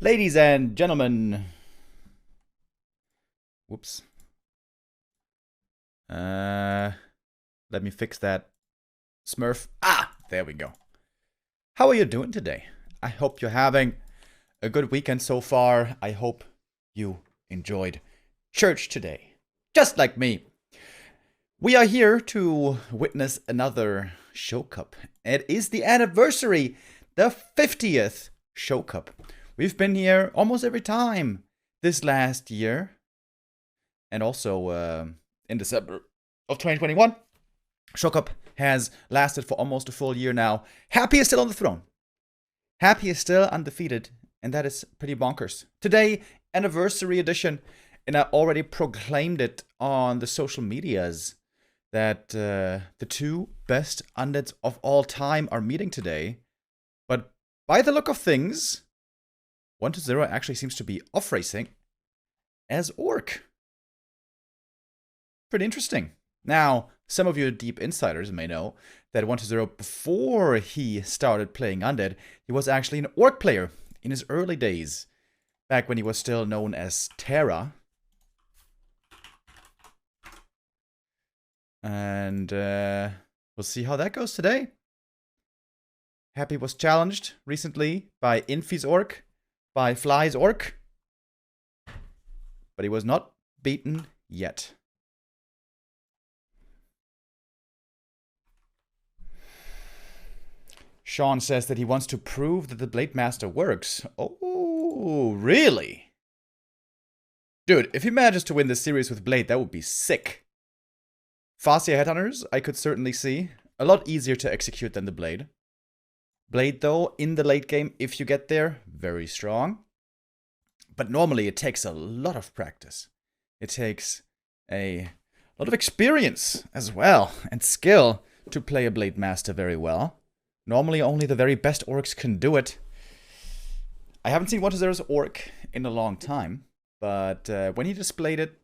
Ladies and gentlemen. Whoops. Let me fix that. Smurf. There we go. How are you doing today? I hope you're having a good weekend so far. I hope you enjoyed church today. Just like me. We are here to witness another show cup. It is the anniversary, the 50th show cup. We've been here almost every time this last year. And also in December of 2021. Show cup has lasted for almost a full year now. Happy is still on the throne. Happy is still undefeated. And that is pretty bonkers. Today, anniversary edition. And I already proclaimed it on the social medias that the two best undeads of all time are meeting today. But by the look of things, 1-0 actually seems to be off-racing as Orc. Pretty interesting. Now, some of you deep insiders may know that 1-0, before he started playing Undead, he was actually an Orc player in his early days, back when he was still known as Terra. And we'll see how that goes today. Happy was challenged recently by Infi's Orc, by Fly's Orc, but he was not beaten yet. Sean says that he wants to prove that the Blade Master works. Oh, really? Dude, if he manages to win this series with Blade, that would be sick. Farseer Headhunters, I could certainly see. A lot easier to execute than the Blade. Blade, though, in the late game, if you get there, very strong. But normally it takes a lot of practice. It takes a lot of experience as well, and skill to play a Blade Master very well. Normally only the very best orcs can do it. I haven't seen 1-0's orc in a long time, but when he displayed it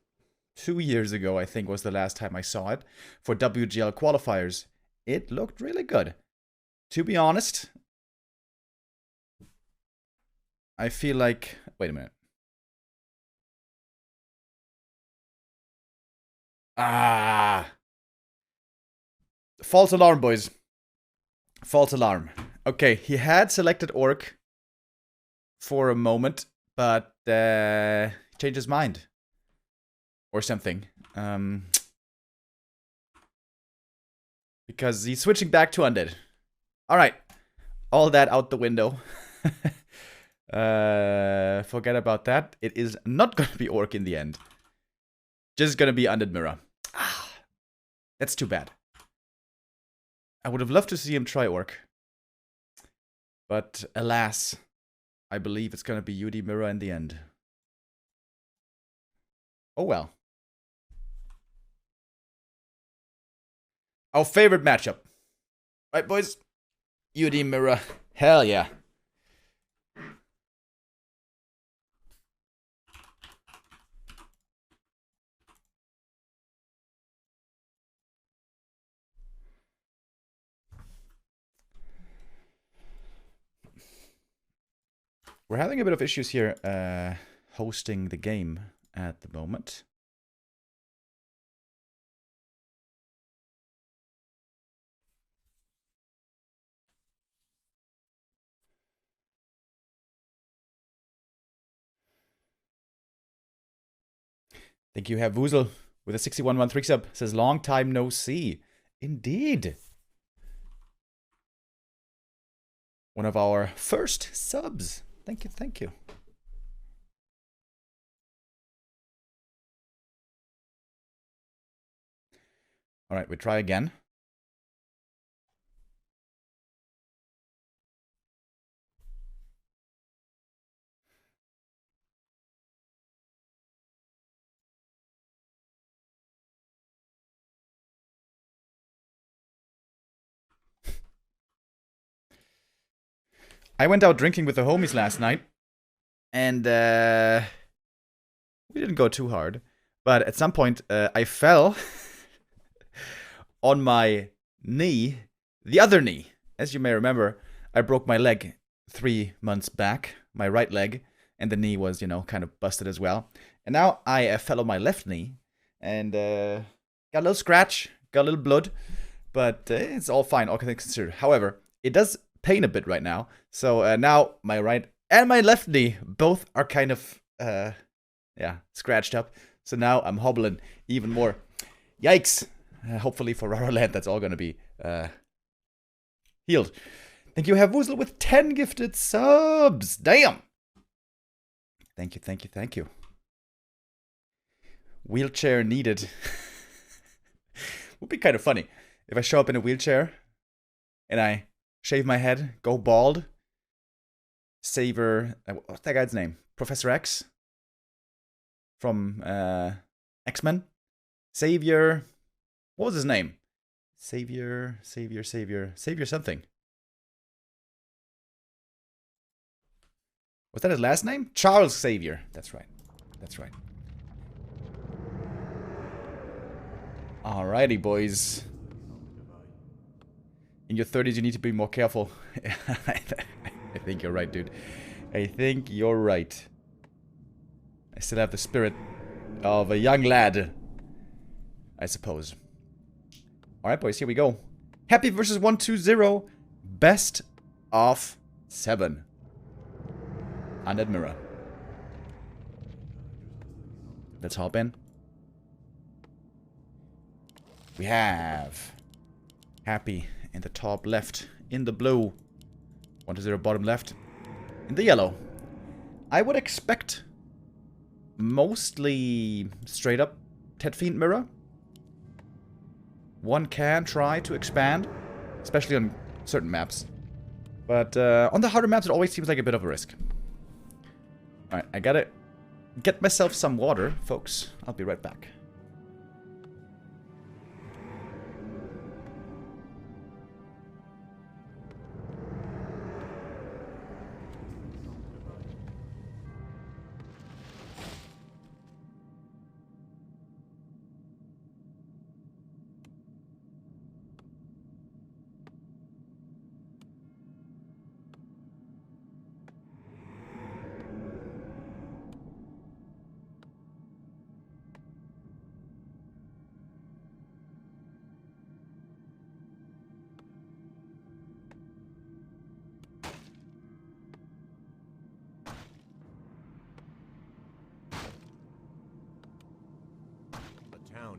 2 years ago, I think was the last time I saw it, for WGL qualifiers, it looked really good. To be honest, I feel like... Wait a minute. False alarm, boys. False alarm. Okay, he had selected Orc for a moment, but changed his mind. Or something. Because he's switching back to Undead. Alright. All that out the window. Forget about that. It is not going to be Orc in the end. Just going to be Undead Mirror. That's too bad. I would have loved to see him try Orc. But alas, I believe it's going to be UD Mirror in the end. Oh well. Our favorite matchup. Right, boys? UD Mirror. Hell yeah. We're having a bit of issues here hosting the game at the moment. Thank you, Herr Wusel, with a 6113 sub. Says, long time no see. Indeed. One of our first subs. Thank you, thank you. Alright, we try again. I went out drinking with the homies last night, and we didn't go too hard. But at some point, I fell on my knee, the other knee. As you may remember, I broke my leg 3 months back, my right leg, And the knee was, you know, kind of busted as well. And now I fell on my left knee. And got a little scratch, got a little blood. But it's all fine, all things considered. However, it does pain a bit right now. So now my right and my left knee both are kind of, yeah, scratched up. So now I'm hobbling even more. Yikes. Hopefully for Raraland, that's all going to be healed. Thank you, Havuzel, with 10 gifted subs. Damn. Thank you, thank you, thank you. Wheelchair needed. Would be kind of funny if I show up in a wheelchair and I shave my head, go bald. Saver, what's that guy's name? Professor X from X-Men. Savior, what was his name? Savior something. Was that his last name? Charles Xavier. That's right. That's right. Alrighty, boys. In your 30s, you need to be more careful. I think you're right, dude. I think you're right. I still have the spirit of a young lad, I suppose. Alright, boys, here we go. Happy versus 120. Best of 7. Undead Mirror. Let's hop in. We have Happy in the top left, in the blue. 120 bottom left, in the yellow. I would expect mostly straight up Ted Fiend Mirror. One can try to expand, especially on certain maps. But on the harder maps, it always seems like a bit of a risk. Alright, I gotta get myself some water, folks. I'll be right back.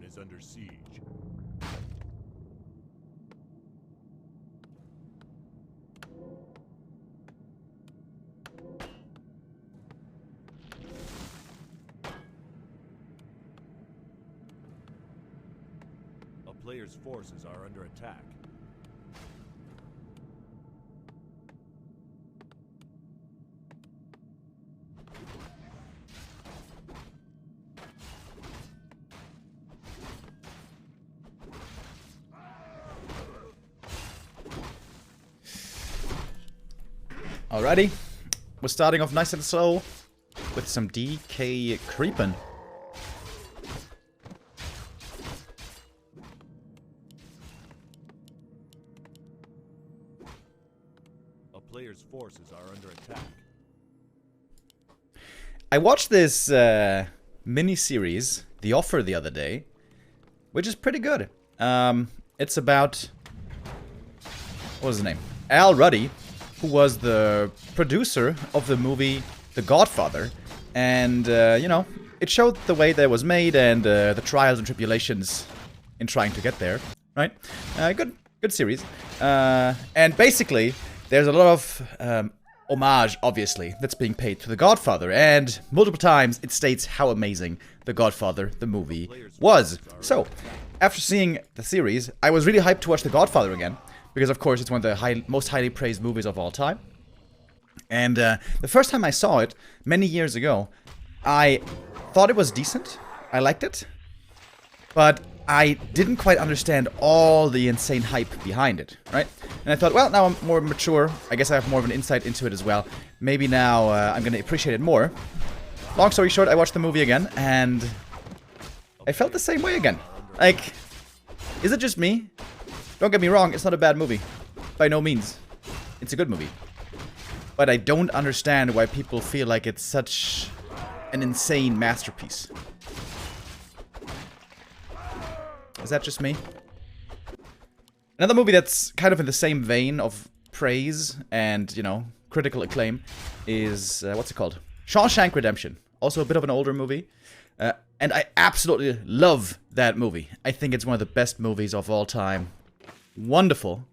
Is under siege. A player's forces are under attack. Alrighty, we're starting off nice and slow with some DK creeping. A player's forces are under attack. I watched this mini-series, The Offer, the other day, which is pretty good. It's about, what was his name? Al Ruddy, who was the producer of the movie The Godfather. And, you know, it showed the way that it was made and the trials and tribulations in trying to get there, right? Good series. And basically, there's a lot of homage, obviously, that's being paid to The Godfather. And multiple times, it states how amazing The Godfather, the movie, was. So, after seeing the series, I was really hyped to watch The Godfather again. Because, of course, it's one of the most highly praised movies of all time. And the first time I saw it, many years ago, I thought it was decent. I liked it. But I didn't quite understand all the insane hype behind it, right? And I thought, well, now I'm more mature. I guess I have more of an insight into it as well. Maybe now I'm going to appreciate it more. Long story short, I watched the movie again, and I felt the same way again. Like, is it just me? Don't get me wrong, it's not a bad movie. By no means. It's a good movie. but I don't understand why people feel like it's such an insane masterpiece. Is that just me? Another movie that's kind of in the same vein of praise and, you know, critical acclaim is, what's it called? Shawshank Redemption. Also a bit of an older movie. And I absolutely love that movie. I think it's one of the best movies of all time. Wonderful.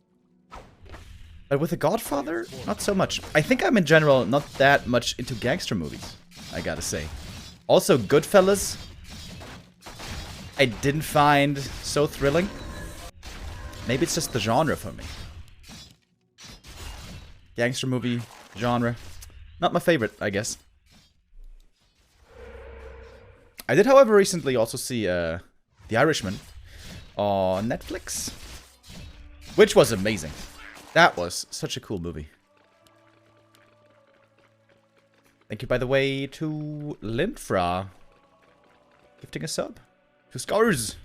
But with The Godfather, not so much. I think I'm in general not that much into gangster movies, I gotta say. Also, Goodfellas, I didn't find so thrilling. Maybe it's just the genre for me. Gangster movie genre. Not my favorite, I guess. I did, however, recently also see The Irishman on Netflix, which was amazing. That was such a cool movie. Thank you, by the way, to Linfra. Gifting a sub. 2 stars.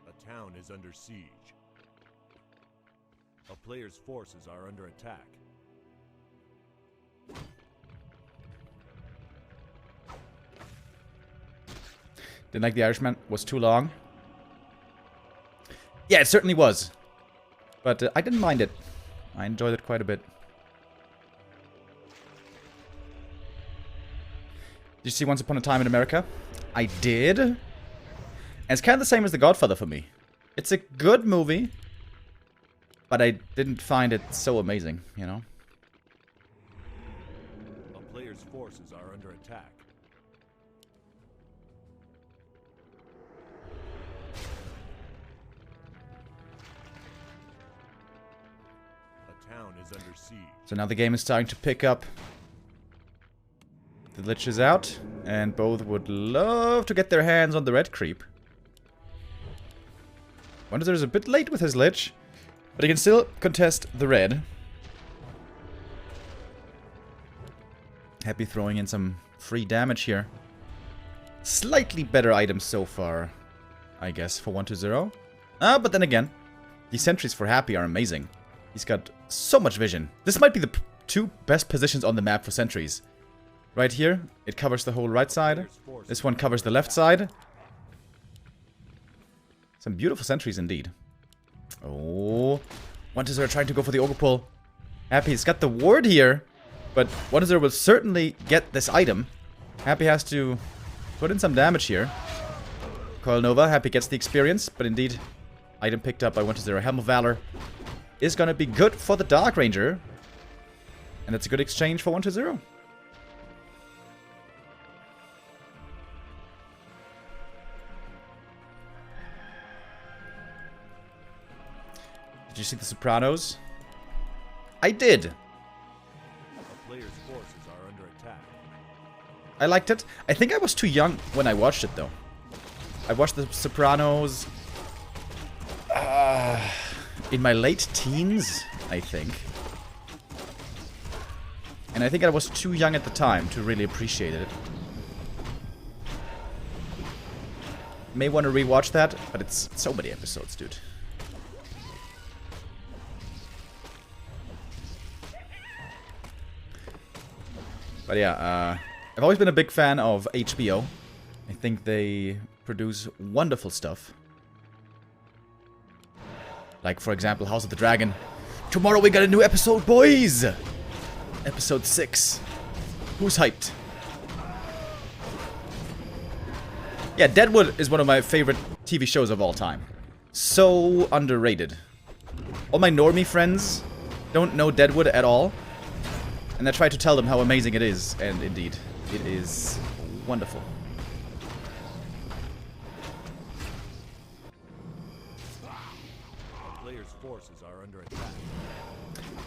A town is under siege. A player's forces are under attack. Didn't like The Irishman. Was too long. Yeah, it certainly was. But I didn't mind it. I enjoyed it quite a bit. Did you see Once Upon a Time in America? I did. And it's kind of the same as The Godfather for me. It's a good movie. But I didn't find it so amazing, you know? A player's forces are under attack. A town is under siege. So now the game is starting to pick up. The Lich is out, and both would love to get their hands on the red creep. Wonders a bit late with his Lich, but he can still contest the red. Happy throwing in some free damage here. Slightly better items so far, I guess, for 1-0. But then again, the sentries for Happy are amazing. He's got so much vision. This might be the 2 best positions on the map for sentries. Right here, it covers the whole right side. This one covers the left side. Some beautiful sentries indeed. Oh, 1-0 trying to go for the Ogre pull. Happy's got the ward here, but 1-0 will certainly get this item. Happy has to put in some damage here. Coil Nova, Happy gets the experience, but indeed, item picked up by 1-0. Helm of Valor is gonna be good for the Dark Ranger. And it's a good exchange for 1-0. Did you see The Sopranos? I did. A player's forces are under attack. I liked it. I think I was too young when I watched it, though. I watched The Sopranos in my late teens, I think. And I think I was too young at the time to really appreciate it. May want to rewatch that, but it's so many episodes, dude. But yeah, I've always been a big fan of HBO. I think they produce wonderful stuff. Like, for example, House of the Dragon. Tomorrow we got a new episode, boys! Episode 6. Who's hyped? Yeah, Deadwood is one of my favorite TV shows of all time. So underrated. All my normie friends don't know Deadwood at all. And I try to tell them how amazing it is. And indeed, it is wonderful. A player's forces are under attack.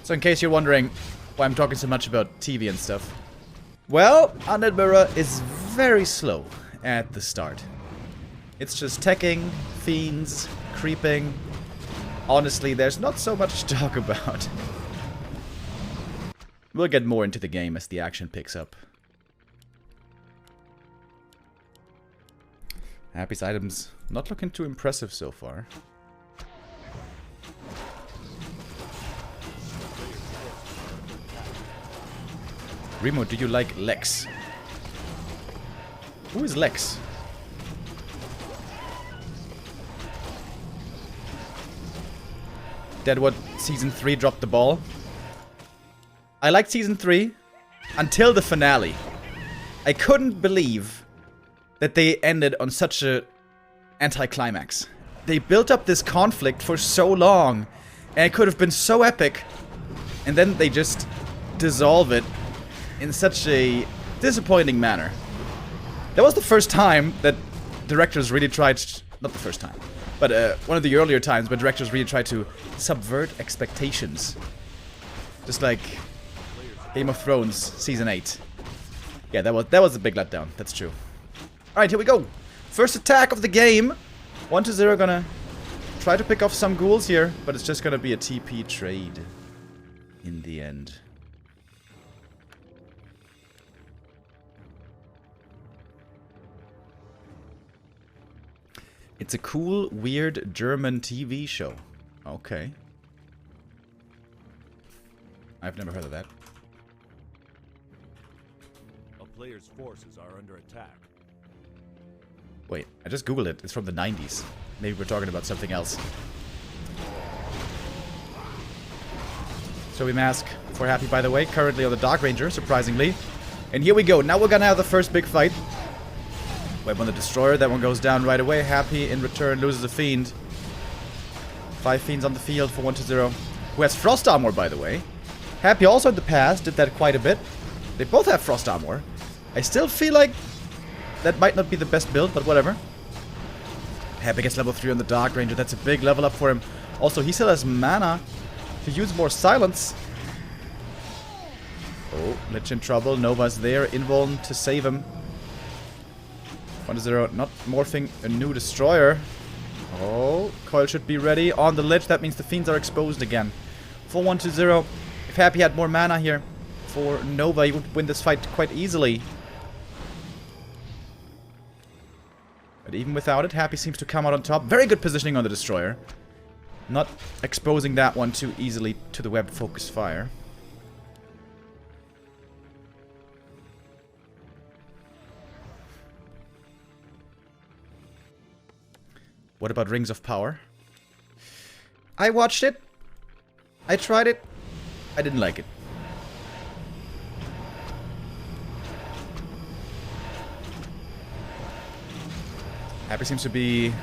So in case you're wondering why I'm talking so much about TV and stuff. Well, Undead Mirror is very slow at the start. It's just teching, fiends, creeping. Honestly, there's not so much to talk about. We'll get more into the game as the action picks up. Happy's items not looking too impressive so far. Remo, do you like Lex? Who is Lex? That what Season 3 dropped the ball? I liked Season 3 until the finale. I couldn't believe that they ended on such a anticlimax. They built up this conflict for so long, and it could have been so epic, and then they just dissolve it in such a disappointing manner. That was the first time that directors really tried, not the first time, but one of the earlier times where directors really tried to subvert expectations. Just like Game of Thrones Season 8. Yeah, that was a big letdown, that's true. Alright, here we go. First attack of the game. 1-0, gonna try to pick off some ghouls here, but it's just gonna be a TP trade in the end. It's a cool, weird German TV show. Okay. I've never heard of that. A player's forces are under attack. Wait, I just googled it. It's from the 90s. Maybe we're talking about something else. So we mask for Happy, by the way. Currently on the Dark Ranger, surprisingly. And here we go. Now we're gonna have the first big fight. Web on the Destroyer. That one goes down right away. Happy, in return, loses a Fiend. 5 Fiends on the field for 1-0. Who has Frost Armor, by the way. Happy also in the past did that quite a bit. They both have Frost Armor. I still feel like that might not be the best build, but whatever. Happy gets level 3 on the Dark Ranger. That's a big level up for him. Also, he still has mana to use more silence. Oh, Lich in trouble. Nova's there. Invuln to save him. 1-0. Not morphing a new Destroyer. Oh, Coil should be ready on the Lich. That means the Fiends are exposed again. For 1-0. If Happy had more mana here for Nova, he would win this fight quite easily. But even without it, Happy seems to come out on top. Very good positioning on the Destroyer. Not exposing that one too easily to the web focus fire. What about Rings of Power? I watched it. I tried it. I didn't like it. Happy seems to be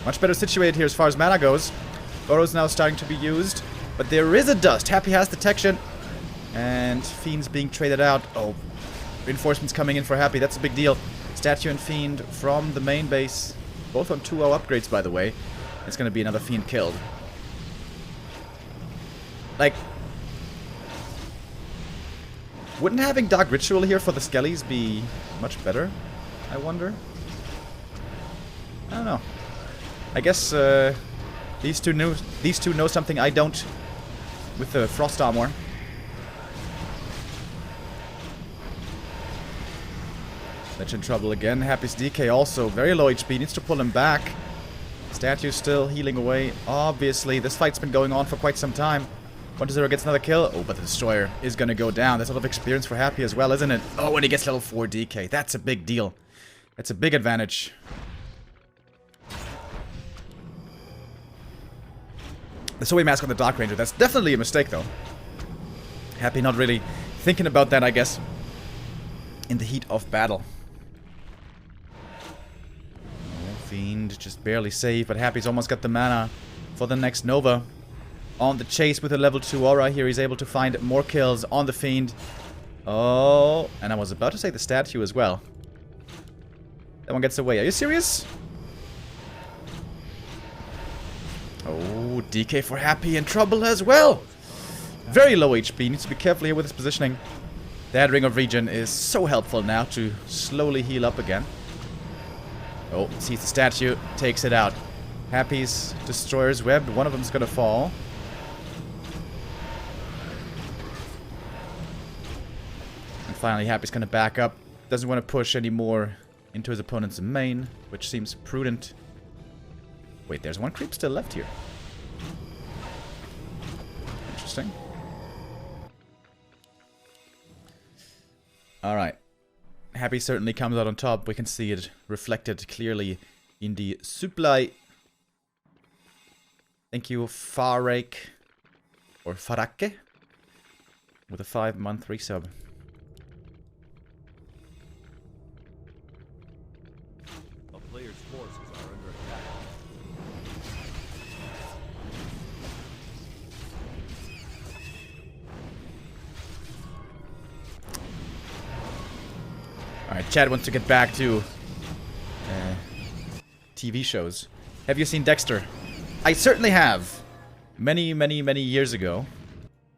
much better situated here as far as mana goes. Burrow's now starting to be used. But there is a dust. Happy has detection. And Fiend's being traded out. Oh, reinforcements coming in for Happy. That's a big deal. Statue and Fiend from the main base. Both on 2-0 upgrades, by the way. It's going to be another Fiend killed. Like, wouldn't having Dark Ritual here for the Skellies be much better? I wonder. I don't know. I guess these two know something I don't with the Frost Armor. Lich in trouble again. Happy's DK also very low HP. Needs to pull him back. Statue's still healing away. Obviously, this fight's been going on for quite some time. 1-0 gets another kill. Oh, but the Destroyer is going to go down. That's a lot of experience for Happy as well, isn't it? Oh, and he gets level 4 DK. That's a big deal. That's a big advantage. The Zoe Mask on the Dark Ranger. That's definitely a mistake, though. Happy not really thinking about that, I guess, in the heat of battle. Fiend just barely saved, but Happy's almost got the mana for the next Nova. On the chase with a level 2 aura here, he's able to find more kills on the Fiend. Oh, and I was about to say the Statue as well. That one gets away. Are you serious? Oh, DK for Happy in trouble as well. Very low HP. Needs to be careful here with his positioning. That Ring of Regen is so helpful now to slowly heal up again. Oh, sees the Statue, takes it out. Happy's Destroyer's webbed. One of them's gonna fall. And finally, Happy's gonna back up. Doesn't want to push anymore into his opponent's main, which seems prudent. Wait, there's one creep still left here. Interesting. Alright. Happy certainly comes out on top. We can see it reflected clearly in the supply. Thank you, Farake. Or Farake. With a 5-month resub. A player's forces are under attack. Alright, Chad wants to get back to TV shows. Have you seen Dexter? I certainly have. Many, many, many years ago.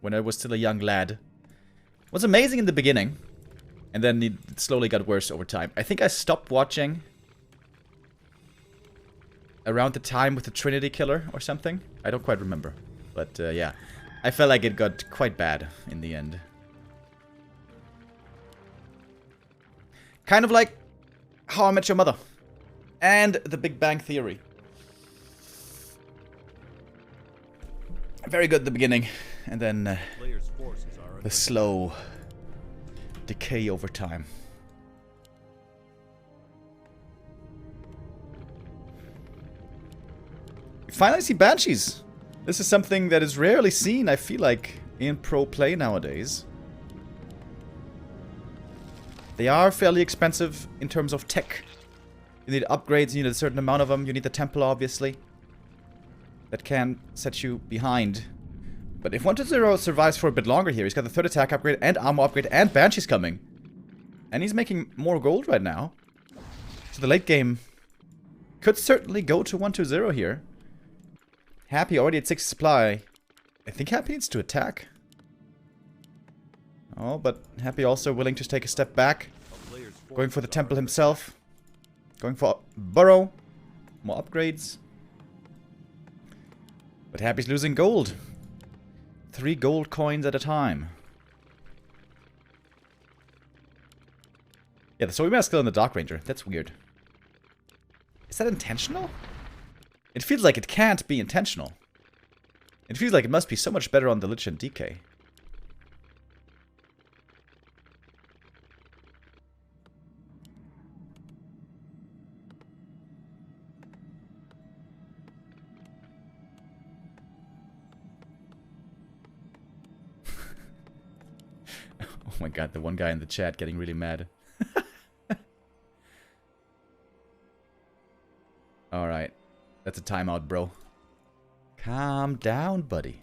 When I was still a young lad. It was amazing in the beginning. And then it slowly got worse over time. I think I stopped watching around the time with the Trinity Killer or something. I don't quite remember. But yeah. I felt like it got quite bad in the end. Kind of like How I Met Your Mother. And The Big Bang Theory. Very good at the beginning. And then Player's forces are under the slow decay over time. We finally see Banshees. This is something that is rarely seen, I feel like, in pro play nowadays. They are fairly expensive in terms of tech. You need upgrades, you need a certain amount of them. You need the temple, obviously. That can set you behind. But if 1-0 survives for a bit longer here, he's got the 3rd attack upgrade and armor upgrade and Banshee's coming. And he's making more gold right now. So the late game could certainly go to 1-0 here. Happy already at 6 supply. I think Happy needs to attack. Oh, but Happy also willing to take a step back. Going for the temple himself. Going for Burrow. More upgrades. But Happy's losing gold. 3 gold coins at a time. Yeah, the Soy Mask still in the Dark Ranger. That's weird. Is that intentional? It feels like it can't be intentional. It feels like it must be so much better on the Lich and DK. Oh my god, the one guy in the chat getting really mad. Alright. That's a timeout, bro. Calm down, buddy.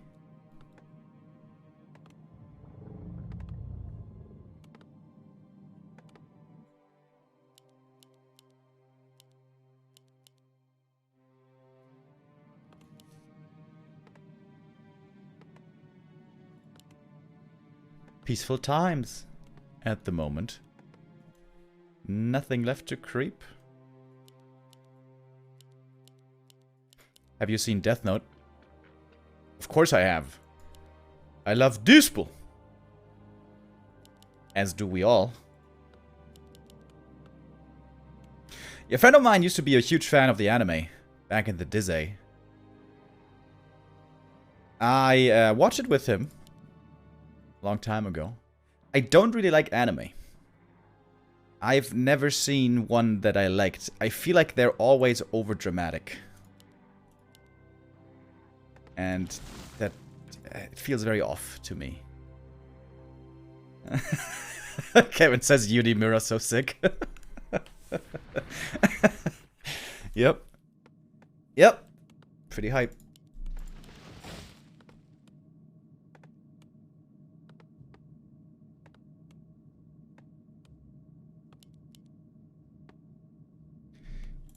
Peaceful times at the moment. Nothing left to creep. Have you seen Death Note? Of course I have. I love Dispel. As do we all. A friend of mine used to be a huge fan of the anime back in the Dizzy. I watched it with him a long time ago. I don't really like anime. I've never seen one that I liked. I feel like they're always overdramatic. And that it feels very off to me. Kevin says UD so sick. Yep. Yep. Pretty hype.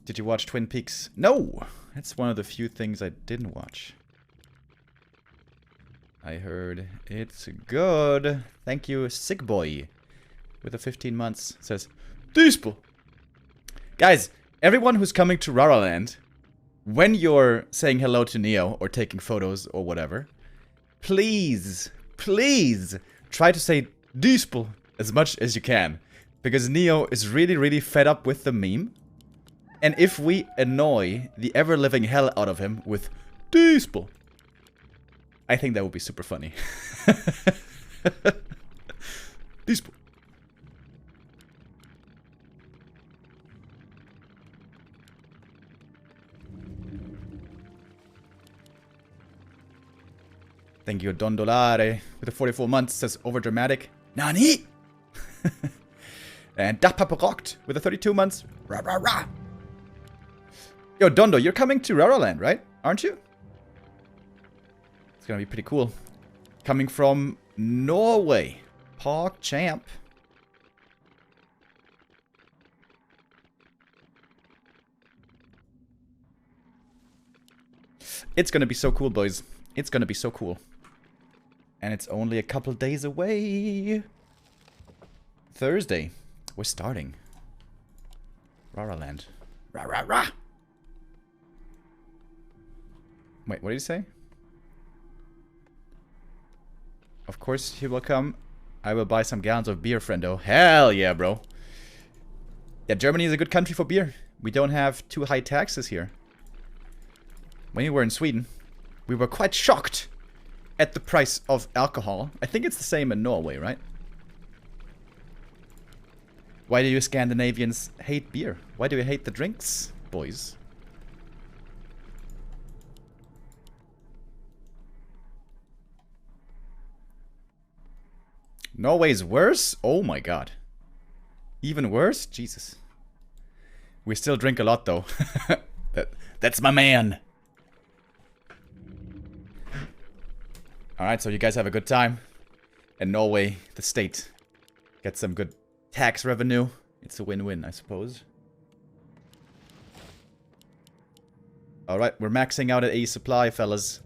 Did you watch Twin Peaks? No! That's one of the few things I didn't watch. I heard it's good. Thank you, Sick Boy. With the 15 months. Says, Dispel. Guys, everyone who's coming to Rara Land, when you're saying hello to Neo or taking photos or whatever, please, please try to say Dispel as much as you can. Because Neo is really, really fed up with the meme. And if we annoy the ever-living hell out of him with Dispel, I think that would be super funny. Dispel. Thank you, Don Dolare, with the 44 months, says overdramatic. Nani? And Da Papa Rocked with the 32 months. Rah, rah, rah. Yo, Dondo, you're coming to Raraland, right? Aren't you? It's gonna be pretty cool. Coming from Norway. Park Champ. It's gonna be so cool, boys. It's gonna be so cool. And it's only a couple days away. Thursday. We're starting. Raraland. Rah, rah, rah. Wait, what did he say? Of course he will come. I will buy some gallons of beer, friendo. Hell yeah, bro. Yeah, Germany is a good country for beer. We don't have too high taxes here. When we were in Sweden, we were quite shocked at the price of alcohol. I think it's the same in Norway, right? Why do you Scandinavians hate beer? Why do you hate the drinks, boys? Norway's worse? Oh my god. Even worse? Jesus. We still drink a lot though. That's my man. Alright, so you guys have a good time. And Norway, the state, gets some good tax revenue. It's a win-win, I suppose. Alright, we're maxing out at A supply, fellas.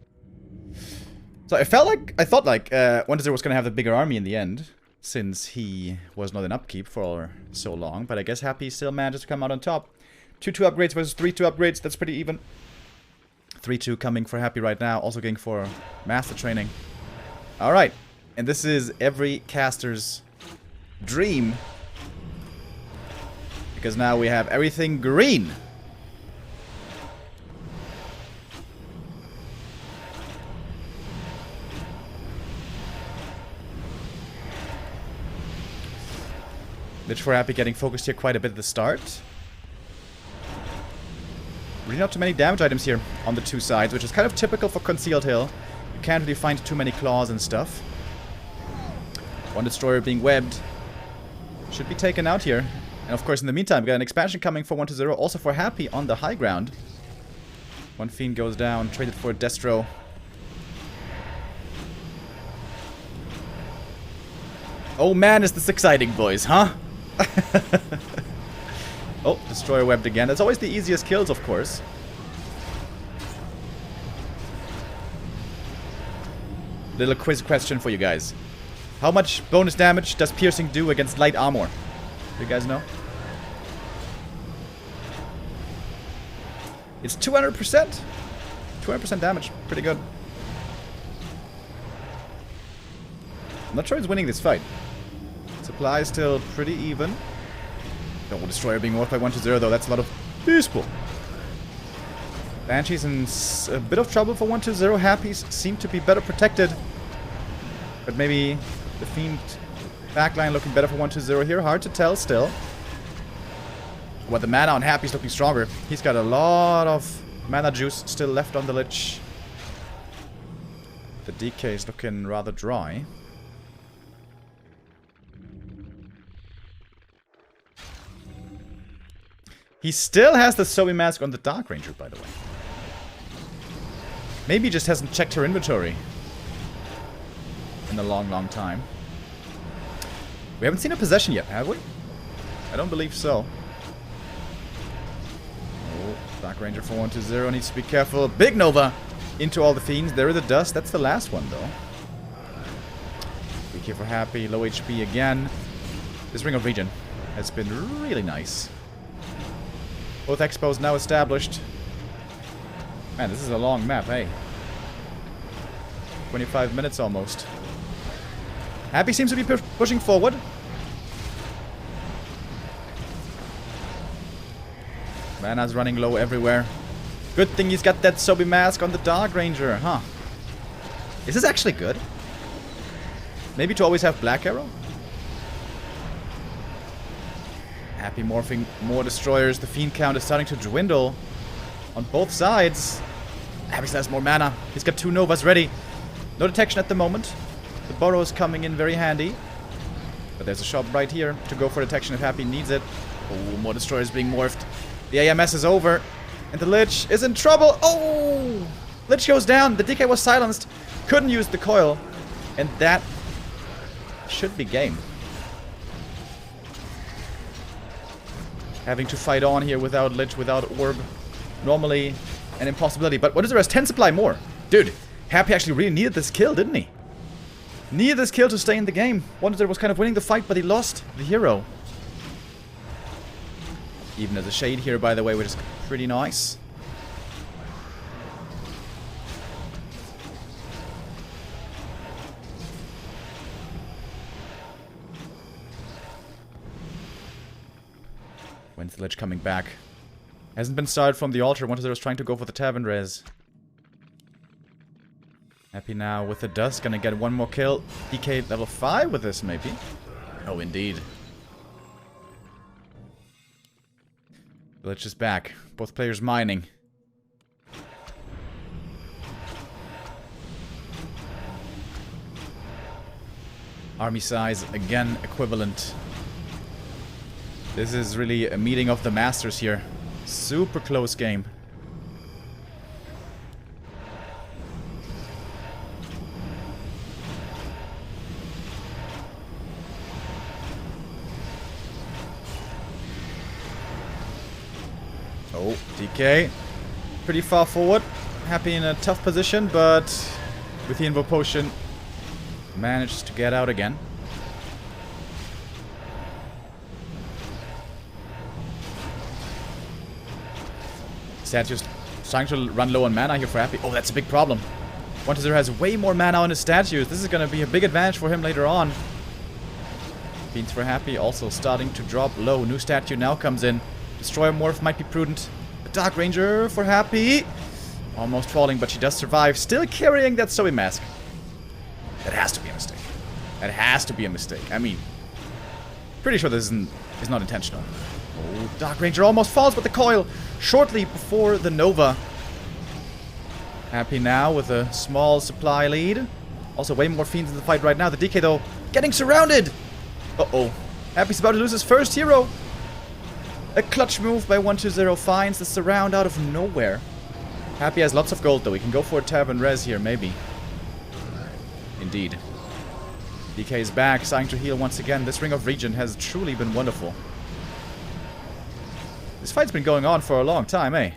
So I thought 1-0 was gonna have the bigger army in the end, since he was not in upkeep for so long. But I guess Happy still manages to come out on top. 2-2 upgrades versus 3-2 upgrades. That's pretty even. 3-2 coming for Happy right now. Also going for master training. Alright. And this is every caster's dream. Because now we have everything green. Lich for Happy getting focused here quite a bit at the start. Really not too many damage items here on the two sides, which is kind of typical for Concealed Hill. You can't really find too many claws and stuff. One destroyer being webbed. Should be taken out here. And of course in the meantime we got an expansion coming for 1-0, also for Happy on the high ground. One Fiend goes down, traded for Destro. Oh man, is this exciting, boys, huh? Oh, Destroyer webbed again. That's always the easiest kills, of course. Little quiz question for you guys. How much bonus damage does piercing do against light armor? Do you guys know? It's 200%. 200% damage. Pretty good. I'm not sure he's winning this fight. Supply is still pretty even. No Destroyer being worth by 1-0 though. That's a lot of peaceful. Banshee's in a bit of trouble for 1-0. Happies seem to be better protected. But maybe the Fiend backline looking better for 1-0 here. Hard to tell still. Well, the mana on Happy's looking stronger. He's got a lot of mana juice still left on the Lich. The DK is looking rather dry. He still has the Zoe mask on the Dark Ranger, by the way. Maybe he just hasn't checked her inventory in a long, long time. We haven't seen a possession yet, have we? I don't believe so. Oh, Dark Ranger for 1-0 needs to be careful. Big Nova into all the Fiends. There is a dust. That's the last one, though. Weak here for Happy. Low HP again. This Ring of Regen has been really nice. Both expos now established. Man, this is a long map, hey. 25 minutes almost. Happy seems to be pushing forward. Mana's running low everywhere. Good thing he's got that Sobi mask on the Dark Ranger, huh? Is this actually good? Maybe to always have Black Arrow? Happy morphing more destroyers. The Fiend count is starting to dwindle on both sides. Happy still has more mana. He's got 2 Novas ready. No detection at the moment. The burrow is coming in very handy. But there's a shop right here to go for detection if Happy needs it. Oh, more destroyers being morphed. The AMS is over. And the Lich is in trouble. Oh! Lich goes down. The DK was silenced. Couldn't use the coil. And that should be game. Having to fight on here without Lich, without Orb. Normally an impossibility. But what is the rest? 10 supply more. Dude, Happy actually really needed this kill, didn't he? Needed this kill to stay in the game. Wonder was kind of winning the fight, but he lost the hero. Even as a shade here, by the way, which is pretty nice. When's the Lich coming back? Hasn't been started from the altar. 1-0 is trying to go for the Tavern res. Happy now with the dust. Gonna get one more kill. DK level 5 with this, maybe. Oh, indeed. The Lich is back. Both players mining. Army size, again, equivalent. This is really a meeting of the masters here. Super close game. Oh, DK. Pretty far forward. Happy in a tough position, but with the Invo Potion, managed to get out again. Statue's starting to run low on mana here for Happy. Oh, that's a big problem. 1-0 has way more mana on his statues. This is going to be a big advantage for him later on. Beans for Happy also starting to drop low. New statue now comes in. Destroyer Morph might be prudent. A Dark Ranger for Happy. Almost falling, but she does survive. Still carrying that Zoe mask. That has to be a mistake. That has to be a mistake. I mean, pretty sure this is not intentional. Oh, Dark Ranger almost falls with the coil shortly before the Nova. Happy now with a small supply lead. Also way more fiends in the fight right now. The DK though getting surrounded. Uh-oh. Happy's about to lose his first hero. A clutch move by 1-0 finds the surround out of nowhere. Happy has lots of gold though. He can go for a Tavern res here, maybe. Indeed. DK is back, starting to heal once again. This Ring of Regen has truly been wonderful. This fight's been going on for a long time, eh?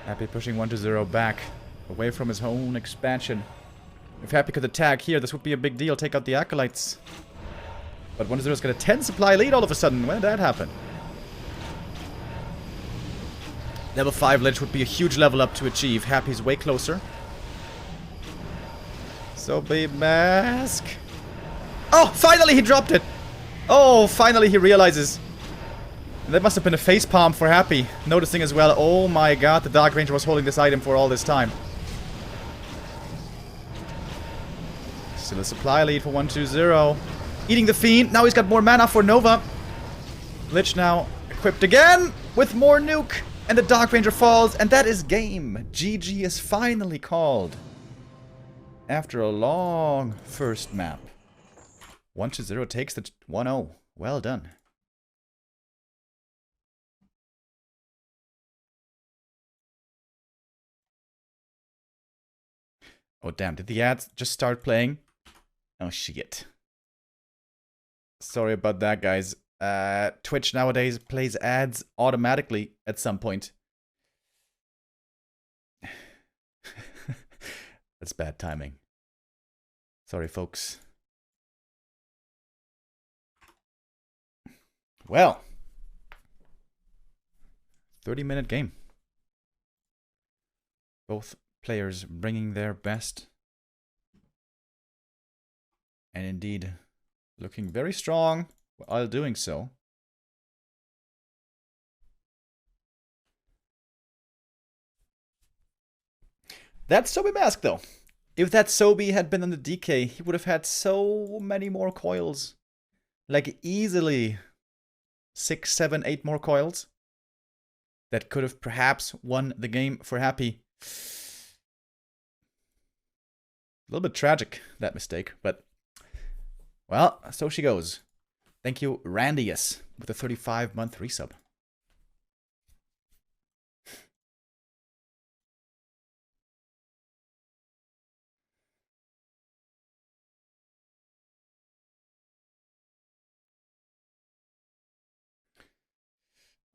Happy pushing 1-0 back, away from his own expansion. If Happy could attack here, this would be a big deal. Take out the Acolytes. But 1-0's got a 10 supply lead all of a sudden. When did that happen? Level 5 Lich would be a huge level up to achieve. Happy's way closer. Zombie mask. Oh, finally he dropped it. Oh, finally he realizes. And that must have been a facepalm for Happy. Noticing as well, oh my god, the Dark Ranger was holding this item for all this time. Still a supply lead for 1-2-0. Eating the Fiend. Now he's got more mana for Nova. Lich now equipped again with more nuke. And the Dark Ranger falls. And that is game. GG is finally called. After a long first map. 1-0 takes the 1-0. Well done. Oh damn, did the ads just start playing? Oh shit. Sorry about that, guys. Twitch nowadays plays ads automatically at some point. That's bad timing. Sorry, folks. Well. 30-minute game. Both players bringing their best. And indeed, looking very strong while doing so. That's Sobi Mask, though. If that Sobi had been on the DK, he would have had so many more coils. Like, easily 6, 7, 8 more coils. that could have perhaps won the game for Happy. A little bit tragic, that mistake, but well, so she goes. Thank you, Randius, with a 35-month resub.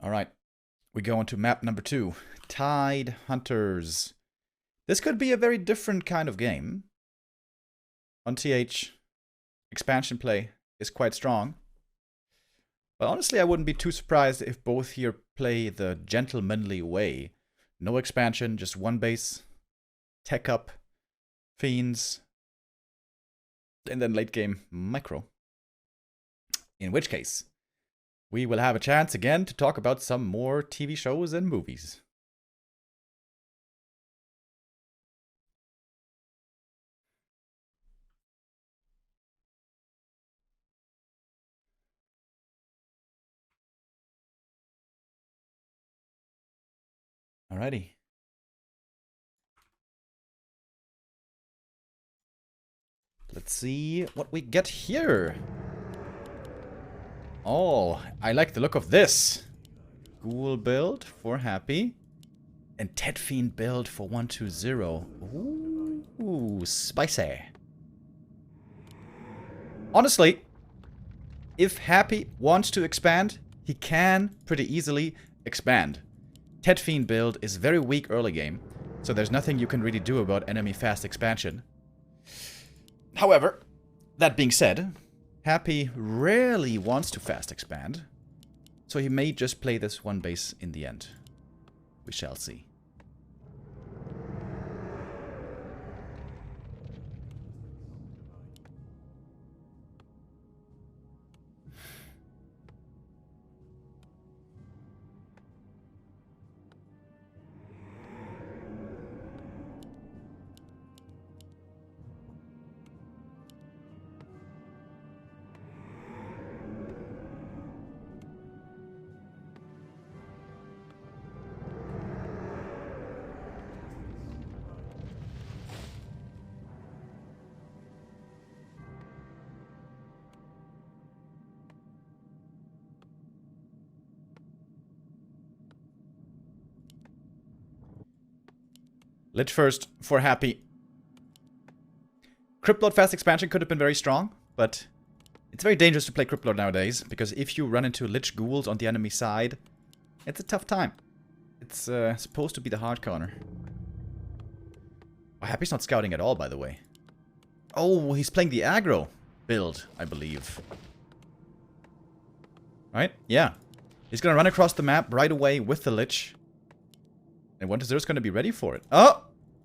All right, we go on to map number 2, Tide Hunters. This could be a very different kind of game. On TH, expansion play is quite strong. But honestly, I wouldn't be too surprised if both here play the gentlemanly way. No expansion, just one base, tech up, fiends, and then late game micro. In which case, we will have a chance again to talk about some more TV shows and movies. Alrighty. Let's see what we get here. Oh, I like the look of this. Ghoul build for Happy. And Ted Fiend build for 120. Ooh, spicy. Honestly, if Happy wants to expand, he can pretty easily expand. Ted Fiend build is very weak early game, so there's nothing you can really do about enemy fast expansion. However, that being said, Happy rarely wants to fast expand, so he may just play this one base in the end. We shall see. Lich first for Happy. Cryptlord fast expansion could have been very strong, but it's very dangerous to play Cryptlord nowadays, because if you run into Lich Ghouls on the enemy side, it's a tough time. It's supposed to be the hard corner. Oh, Happy's not scouting at all, by the way. Oh, he's playing the aggro build, I believe. Right? Yeah. He's gonna run across the map right away with the Lich. And 120 is going to be ready for it. Oh!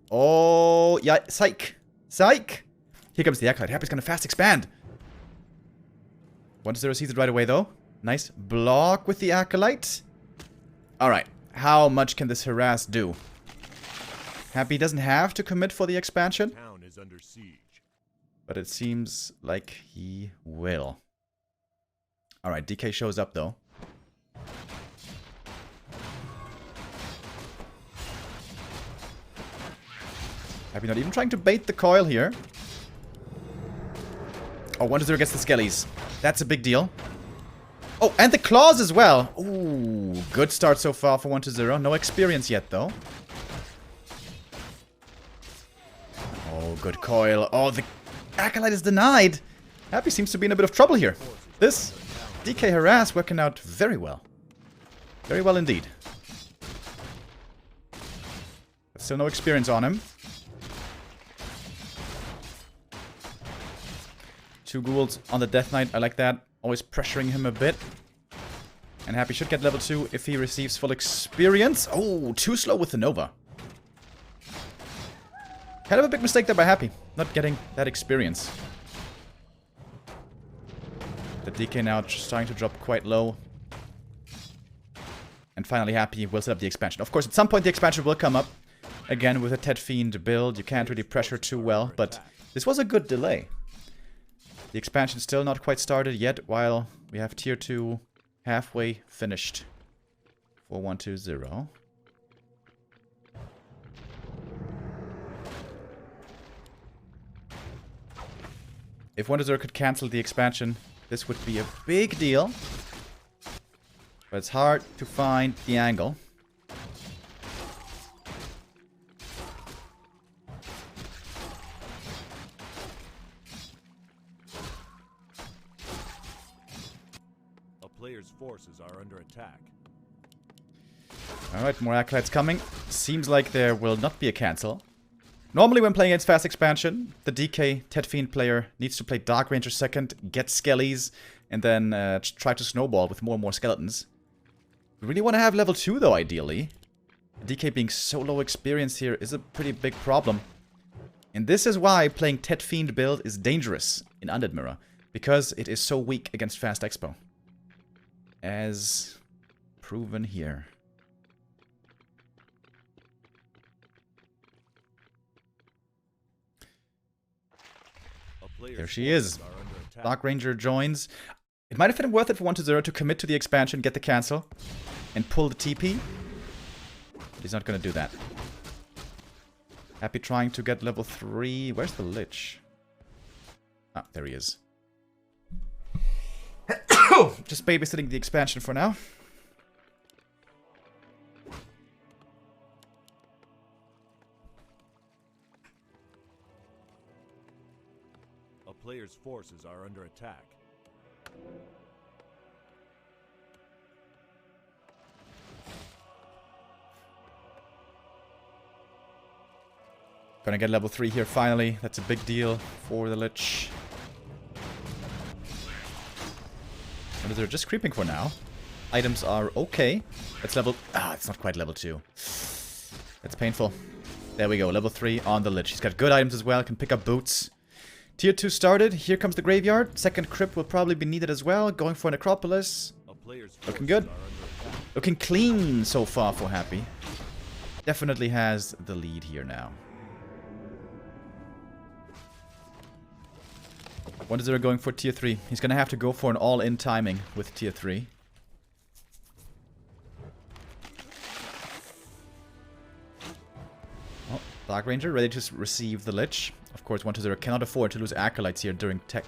Oh, yeah, psych! Psych! Here comes the Acolyte. Happy's going to fast expand. 120 sees it right away, though. Nice block with the Acolyte. Alright, how much can this harass do? Happy doesn't have to commit for the expansion. Town is under siege. But it seems like he will. Alright, DK shows up, though. Happy not even trying to bait the coil here. Oh, 120 gets the skellies. That's a big deal. Oh, and the claws as well. Ooh, good start so far for 120. No experience yet, though. Oh, good coil. Oh, the Acolyte is denied. Happy seems to be in a bit of trouble here. This DK harass working out very well. Very well indeed. But still no experience on him. 2 ghouls on the Death Knight. I like that. Always pressuring him a bit. And Happy should get level 2 if he receives full experience. Oh, too slow with the Nova. Kind of a big mistake there by Happy. Not getting that experience. The DK now just starting to drop quite low. And finally Happy will set up the expansion. Of course, at some point the expansion will come up. Again, with a Ted Fiend build, you can't really pressure too well. But this was a good delay. The expansion's still not quite started yet, while we have tier 2 halfway finished 4120. If 120 could cancel the expansion, this would be a big deal. But it's hard to find the angle. A player's forces are under attack. Alright, more acolytes coming. Seems like there will not be a cancel. Normally when playing against fast expansion, the DK Tet Fiend player needs to play Dark Ranger second, get skellies, and then try to snowball with more and more skeletons. We really want to have level 2 though, ideally. DK being so low experience here is a pretty big problem. And this is why playing Tet Fiend build is dangerous in Undead Mirror. Because it is so weak against fast expo. As proven here. There she is. Dark Ranger joins. It might have been worth it for 120 to commit to the expansion, get the cancel, and pull the TP. But he's not going to do that. Happy trying to get level 3. Where's the Lich? Ah, there he is. Just babysitting the expansion for now. A player's forces are under attack. Gonna get level 3 here finally. That's a big deal for the Lich. And they're just creeping for now. Items are okay. It's level... Ah, it's not quite level 2. That's painful. There we go. Level 3 on the Lich. He's got good items as well. Can pick up boots. Tier 2 started. Here comes the graveyard. Second crypt will probably be needed as well. Going for Necropolis. Looking good. Looking clean so far for Happy. Definitely has the lead here now. 1-0 going for tier 3. He's gonna have to go for an all-in timing with tier 3. Oh, Dark Ranger ready to receive the Lich. Of course, 1-0 cannot afford to lose acolytes here during tech.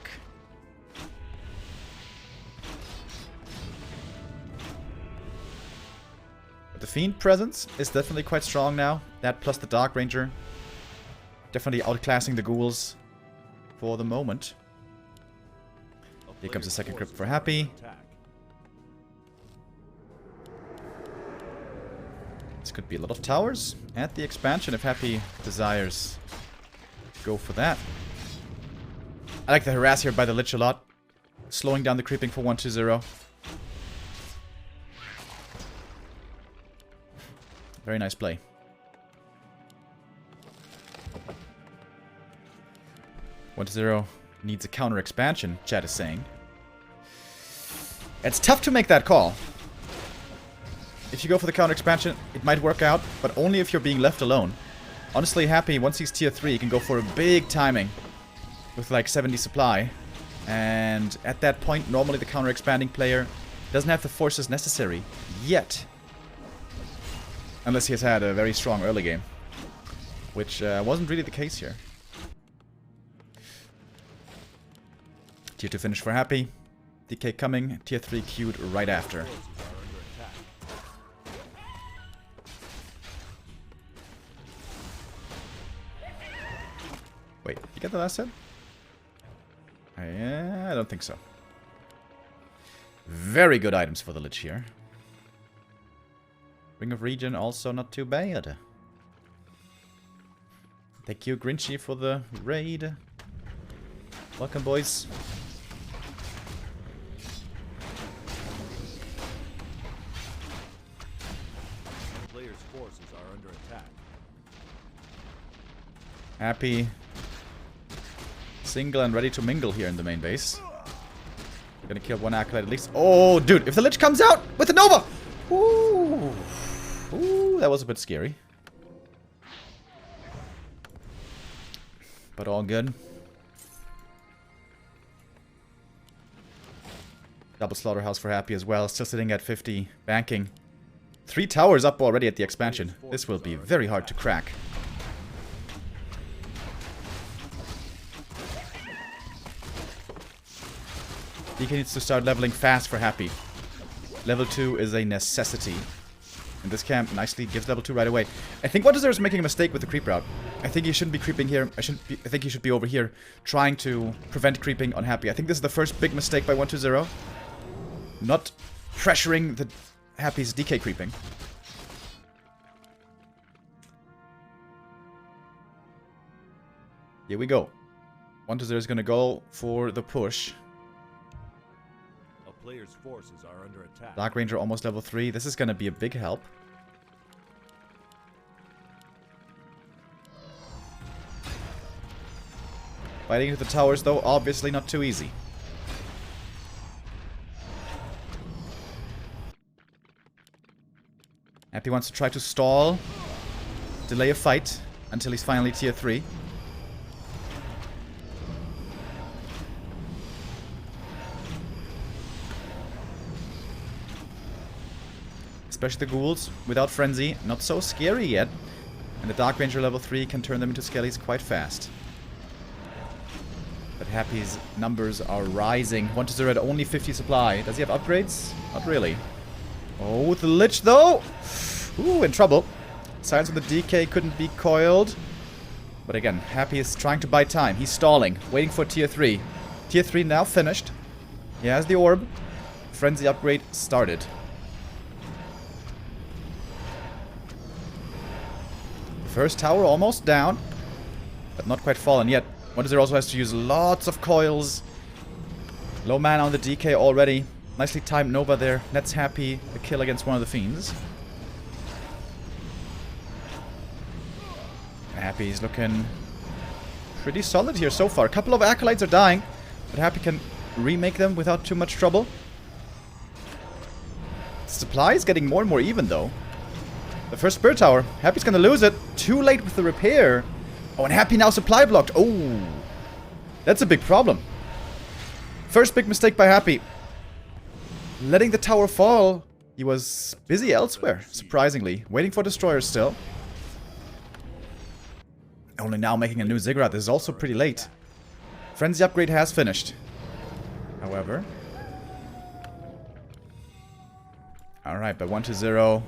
But the Fiend presence is definitely quite strong now. That plus the Dark Ranger. Definitely outclassing the ghouls for the moment. Here comes the second crypt for Happy. This could be a lot of towers at the expansion if Happy desires to go for that. I like the harass here by the Lich a lot. Slowing down the creeping for 1-2-0. Very nice play. 1-0 needs a counter expansion, chat is saying. It's tough to make that call. If you go for the counter expansion, it might work out, but only if you're being left alone. Honestly, Happy, once he's tier 3, he can go for a big timing with like 70 supply. And at that point, normally the counter expanding player doesn't have the forces necessary yet. Unless he has had a very strong early game. Which wasn't really the case here. Tier 2 finish for Happy. DK coming. Tier 3 queued right after. Wait, you get the last set? I don't think so. Very good items for the Lich here. Ring of Regen also not too bad. Thank you, Grinchy, for the raid. Welcome, boys. Players' forces are under attack. Happy. Single and ready to mingle here in the main base. We're gonna kill one acolyte at least. Oh, dude, if the Lich comes out with the Nova! Ooh. Ooh, that was a bit scary. But all good. Double Slaughterhouse for Happy as well. Still sitting at 50. Banking. 3 towers up already at the expansion. This will be very hard to crack. DK needs to start leveling fast for Happy. Level 2 is a necessity. And this camp nicely gives level 2 right away. I think WDFans is making a mistake with the creep route. I think he shouldn't be creeping here. I think he should be over here trying to prevent creeping on Happy. I think this is the first big mistake by 120. Not pressuring the Happy's DK creeping. Here we go. 120 is going to go for the push. Players' forces are under attack. Dark Ranger almost level 3. This is going to be a big help. Fighting into the towers, though, obviously not too easy. Happy wants to try to stall, delay a fight until he's finally tier 3. Especially the ghouls, without frenzy, not so scary yet. And the Dark Ranger level 3 can turn them into skellies quite fast. But Happy's numbers are rising. 120 at only 50 supply. Does he have upgrades? Not really. Oh, the Lich though! Ooh, in trouble. Silence on the DK couldn't be coiled. But again, Happy is trying to buy time. He's stalling, waiting for tier 3. Tier 3 now finished. He has the orb. Frenzy upgrade started. First tower almost down, but not quite fallen yet. 120 also has to use lots of coils. Low mana on the DK already. Nicely timed Nova there. Nets Happy the kill against one of the fiends. Happy's looking pretty solid here so far. A couple of acolytes are dying, but Happy can remake them without too much trouble. Supply is getting more and more even though. The first Spirit Tower. Happy's gonna lose it. Too late with the repair. Oh, and Happy now supply blocked. Oh, that's a big problem. First big mistake by Happy. Letting the tower fall. He was busy elsewhere, surprisingly. Waiting for destroyers still. Only now making a new ziggurat. This is also pretty late. Frenzy upgrade has finished. However. Alright, but 120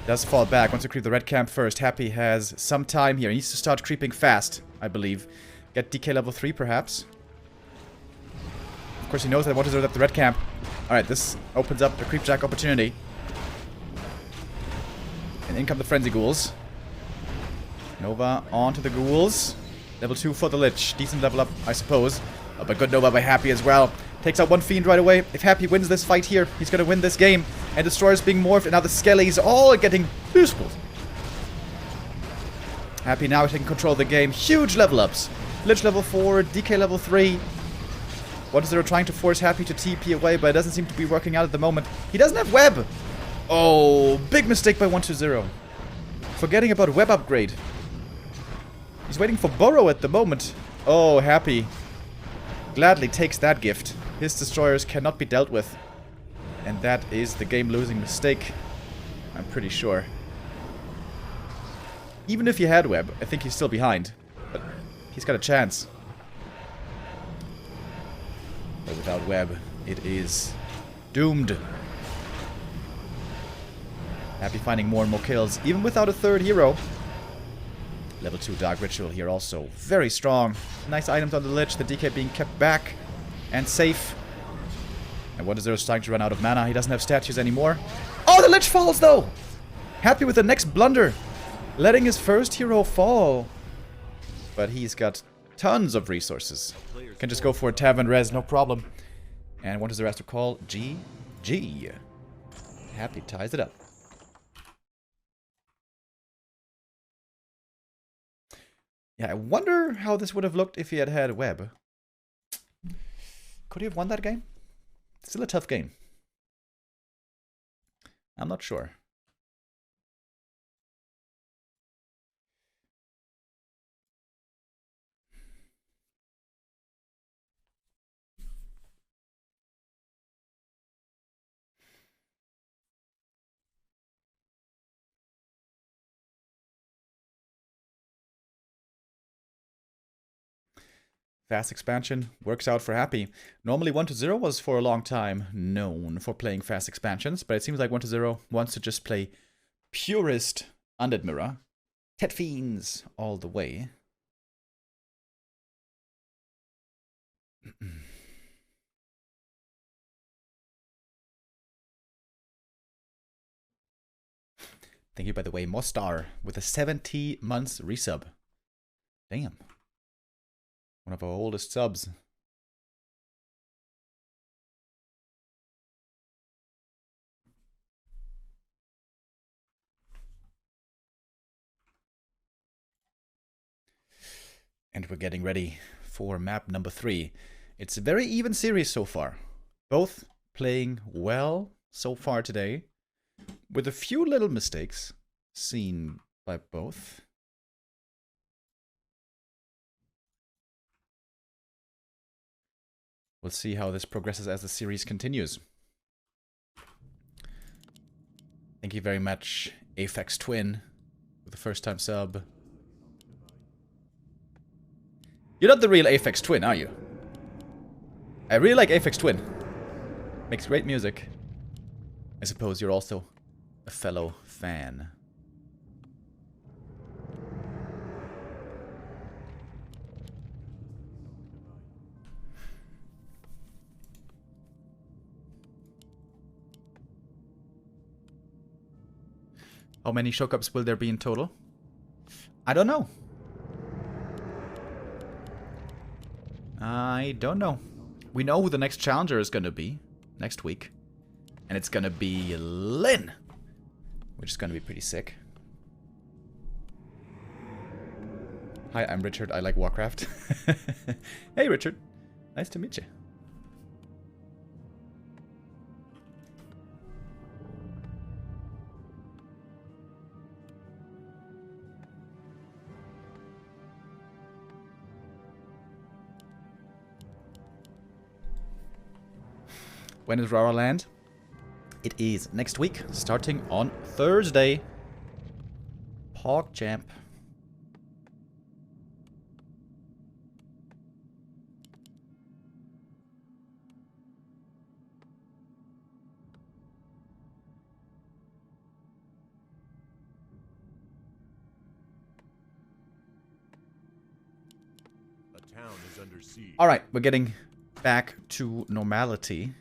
does fall back. Wants to creep the red camp first. Happy has some time here. He needs to start creeping fast, I believe. Get DK level 3, perhaps. Of course, he knows that 120 at the red camp. Alright, this opens up a creep jack opportunity. And in come the frenzy ghouls. Nova onto the ghouls. Level 2 for the Lich. Decent level up, I suppose. Oh, but good Nova by Happy as well. Takes out one fiend right away. If Happy wins this fight here, he's going to win this game. And Destroyer's being morphed, and now the Skellies all getting useful. Happy now taking control of the game. Huge level ups. Lich level 4, DK level 3. 120 trying to force Happy to TP away, but it doesn't seem to be working out at the moment. He doesn't have web. Oh, big mistake by 120. Forgetting about web upgrade. He's waiting for Burrow at the moment. Oh, Happy gladly takes that gift. His destroyers cannot be dealt with. And that is the game-losing mistake. I'm pretty sure. Even if he had web, I think he's still behind. But he's got a chance. But without web, it is doomed. Happy finding more and more kills, even without a third hero. Level 2 Dark Ritual here also. Very strong. Nice items on the Lich. The DK being kept back and safe. And 120 is starting to run out of mana. He doesn't have statues anymore. Oh, the Lich falls though! Happy with the next blunder. Letting his first hero fall. But he's got tons of resources. Can just go for a Tavern Res, no problem. And what does the rest call? GG. Happy ties it up. Yeah, I wonder how this would have looked if he had had web. Could he have won that game? Still a tough game. I'm not sure. Fast expansion works out for Happy. Normally 1-0 was for a long time known for playing fast expansions, but it seems like 1-0 wants to just play purest Undead Mirror. Tet Fiends all the way. Thank you, by the way, Mostar, with a 70 months resub. Damn. One of our oldest subs. And we're getting ready for map number 3. It's a very even series so far. Both playing well so far today, with a few little mistakes seen by both. We'll see how this progresses as the series continues. Thank you very much, Aphex Twin, for the first time sub. You're not the real Aphex Twin, are you? I really like Aphex Twin. Makes great music. I suppose you're also a fellow fan. How many shock-ups will there be in total? I don't know. I don't know. We know who the next challenger is going to be next week. And it's going to be Lynn, which is going to be pretty sick. Hi, I'm Richard. I like Warcraft. Hey, Richard. Nice to meet you. When does Rara land? It is next week, starting on Thursday. Pog Champ. A town is under siege. Alright, we're getting back to normality.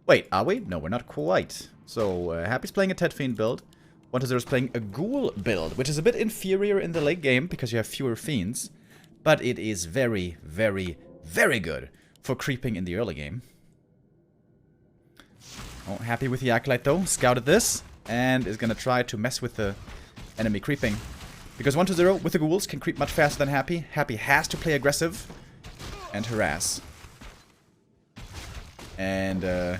Wait, are we? No, we're not quite. So, Happy's playing a Tet Fiend build. 1-0 is playing a Ghoul build, which is a bit inferior in the late game because you have fewer Fiends. But it is very, very, very good for creeping in the early game. Oh, Happy with the Acolyte though. Scouted this and is going to try to mess with the enemy creeping. Because 1-0 with the Ghouls can creep much faster than Happy. Happy has to play aggressive and harass. And,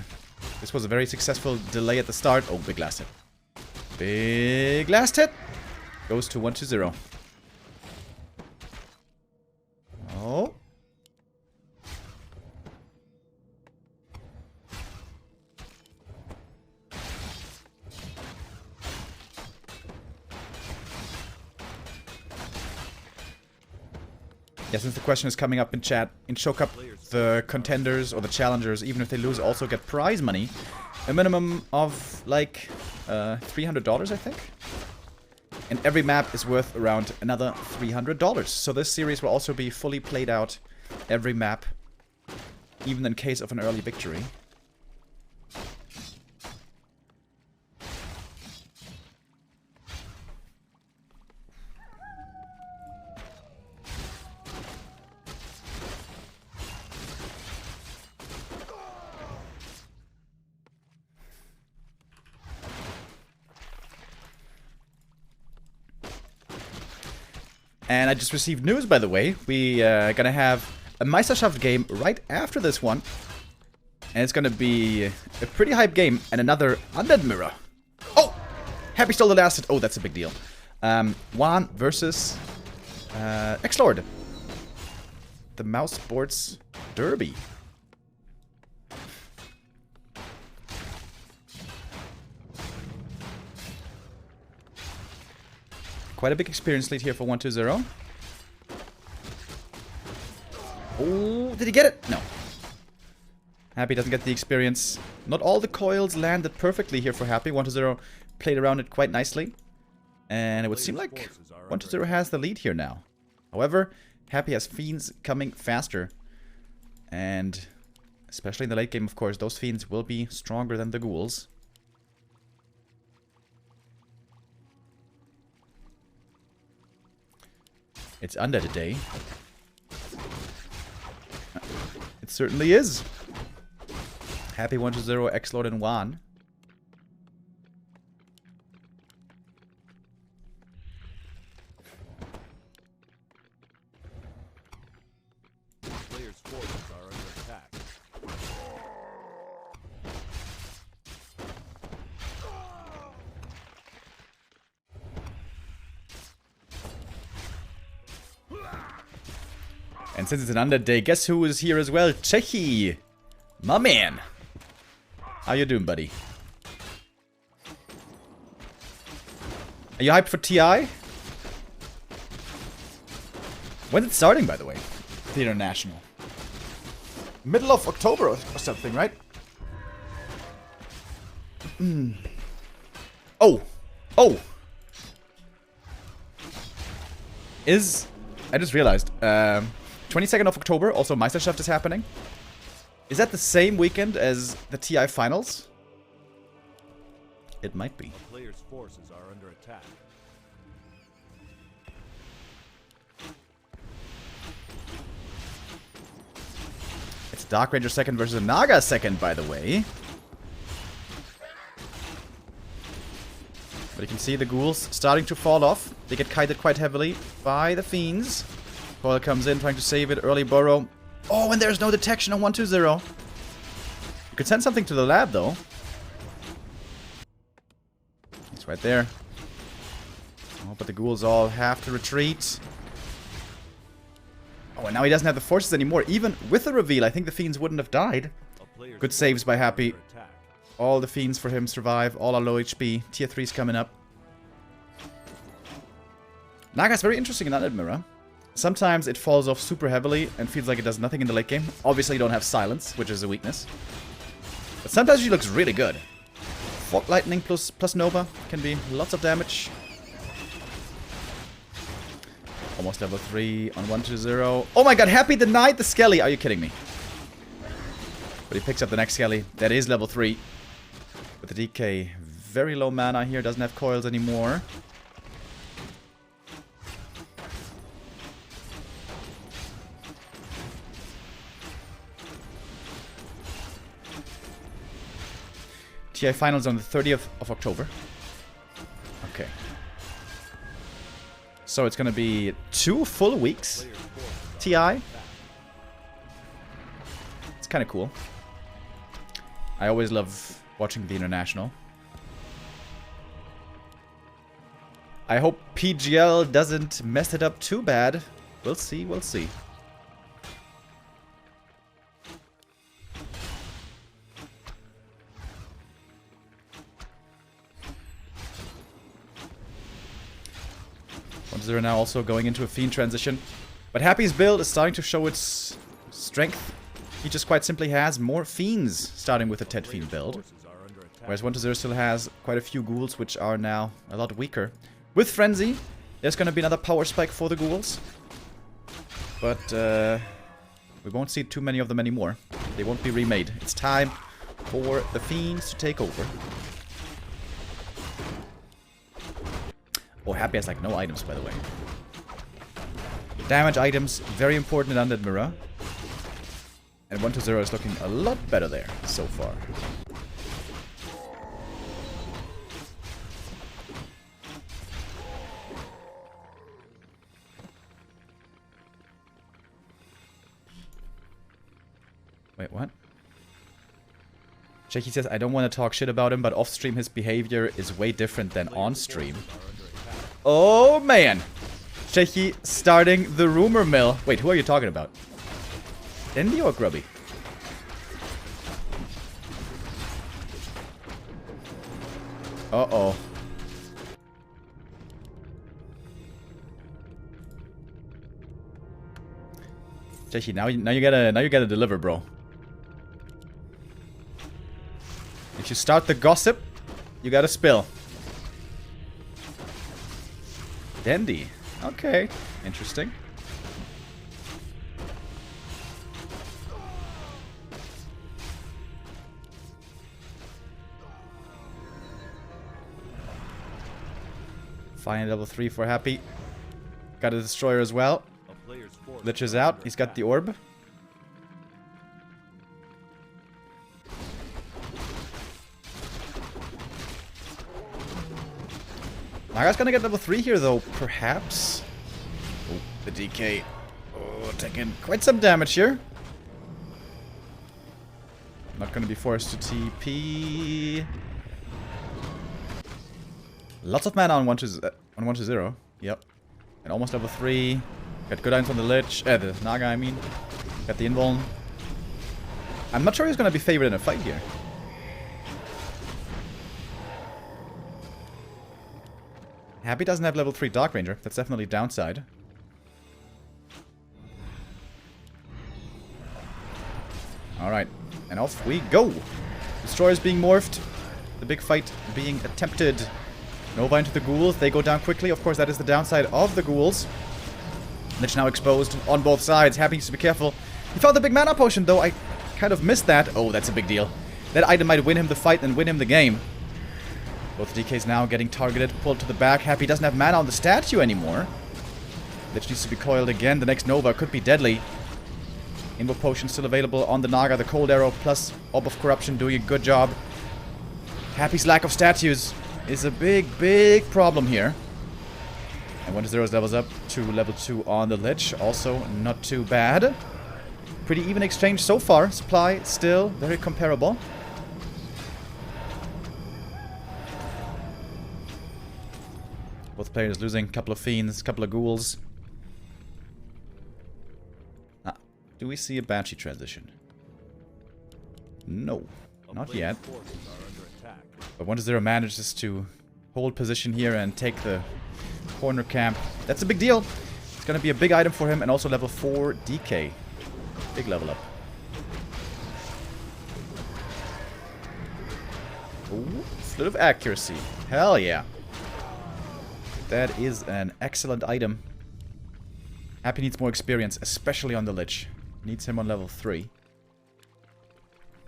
this was a very successful delay at the start. Oh, big last hit. Big last hit. Goes to 1-0. Oh. Yeah, since the question is coming up in chat, in Show Cup, the contenders or the challengers, even if they lose, also get prize money. A minimum of, like, $300, I think. And every map is worth around another $300. So this series will also be fully played out, every map, even in case of an early victory. And I just received news, by the way. We gonna have a Meisterschaft game right after this one. And it's gonna be a pretty hype game. And another Undead Mirror. Oh! Happy stole the last hit. Oh, that's a big deal. Juan versus X-Lord. The Mouse Sports Derby. Quite a big experience lead here for 1-0. Oh, did he get it? No. Happy doesn't get the experience. Not all the coils landed perfectly here for Happy. 1-0 played around it quite nicely. And it would seem like 1-0 has the lead here now. However, Happy has Fiends coming faster. And especially in the late game, of course, those Fiends will be stronger than the Ghouls. It's under today. It certainly is. Happy 1-0, X-Lord and Juan. Players' forces are under attack. And since it's an under day, guess who is here as well? Czechi! My man! How you doing, buddy? Are you hyped for TI? When's it starting, by the way? The International. Middle of October or something, right? Oh! Oh! I just realized. 22nd of October, also Meisterschaft is happening. Is that the same weekend as the TI finals? It might be. A player's forces are under attack. It's Dark Ranger second versus a Naga second, by the way. But you can see the ghouls starting to fall off. They get kited quite heavily by the fiends. Coil comes in trying to save it. Early burrow. Oh, and there's no detection on 1-2-0. You could send something to the lab, though. It's right there. Oh, but the ghouls all have to retreat. Oh, and now he doesn't have the forces anymore. Even with the reveal, I think the fiends wouldn't have died. Good saves by Happy. All the fiends for him survive. All are low HP. Tier 3's coming up. Naga's very interesting in that Admira. Sometimes it falls off super heavily and feels like it does nothing in the late game. Obviously, you don't have silence, which is a weakness. But sometimes she looks really good. Fog Lightning plus Nova can be lots of damage. Almost level 3 on 1-2-0. Oh my god, Happy denied the Skelly. Are you kidding me? But he picks up the next Skelly. That is level 3. With the DK. Very low mana here. Doesn't have coils anymore. TI finals on the 30th of October. Okay. So it's gonna be 2 full weeks. TI. It's kind of cool. I always love watching the International. I hope PGL doesn't mess it up too bad. We'll see, we'll see. They're now also going into a Fiend transition. But Happy's build is starting to show its strength. He just quite simply has more Fiends, starting with a Ted Fiend build. Whereas 1-0 still has quite a few Ghouls, which are now a lot weaker. With Frenzy, there's going to be another power spike for the Ghouls. But we won't see too many of them anymore. They won't be remade. It's time for the Fiends to take over. Oh, Happy has like no items, by the way. Damage items, very important in Undead Mirror. And 1-0 is looking a lot better there so far. Wait, what? Checky says, I don't want to talk shit about him, but off-stream his behavior is way different than on-stream. Oh, man. Checky starting the rumor mill. Wait, who are you talking about? Indy or Grubby? Uh-oh. Jeshi, now you gotta deliver, bro. If you start the gossip, you gotta spill. Dandy. Okay. Interesting. Fine, level 3 for Happy. Got a destroyer as well. Lich is out. He's got the orb. Naga's gonna get level 3 here, though, perhaps. Oh, the DK. Oh, taking quite some damage here. Not gonna be forced to TP. Lots of mana on 1-0. Yep. And almost level 3. Got good items on the Lich. The Naga, I mean. Got the invuln. I'm not sure he's gonna be favored in a fight here. Happy doesn't have level 3 Dark Ranger. That's definitely a downside. Alright. And off we go. Destroyers being morphed. The big fight being attempted. Nova into the ghouls. They go down quickly. Of course, that is the downside of the ghouls. Lich now exposed on both sides. Happy needs to be careful. He found the big mana potion, though. I kind of missed that. Oh, that's a big deal. That item might win him the fight and win him the game. Both DKs now getting targeted, pulled to the back. Happy doesn't have mana on the statue anymore. Lich needs to be coiled again. The next Nova could be deadly. Invoke potion still available on the Naga. The cold arrow plus Orb of Corruption doing a good job. Happy's lack of statues is a big problem here. And 1-0 levels up to level 2 on the Lich. Also not too bad. Pretty even exchange so far. Supply still very comparable. Both players losing. Couple of fiends, couple of ghouls. Ah, do we see a Banshee transition? No, not yet. But 1-0 manages to hold position here and take the corner camp. That's a big deal. It's going to be a big item for him, and also level 4 DK. Big level up. Ooh, Flute of Accuracy. Hell yeah. That is an excellent item. Happy needs more experience, especially on the Lich. Needs him on level 3.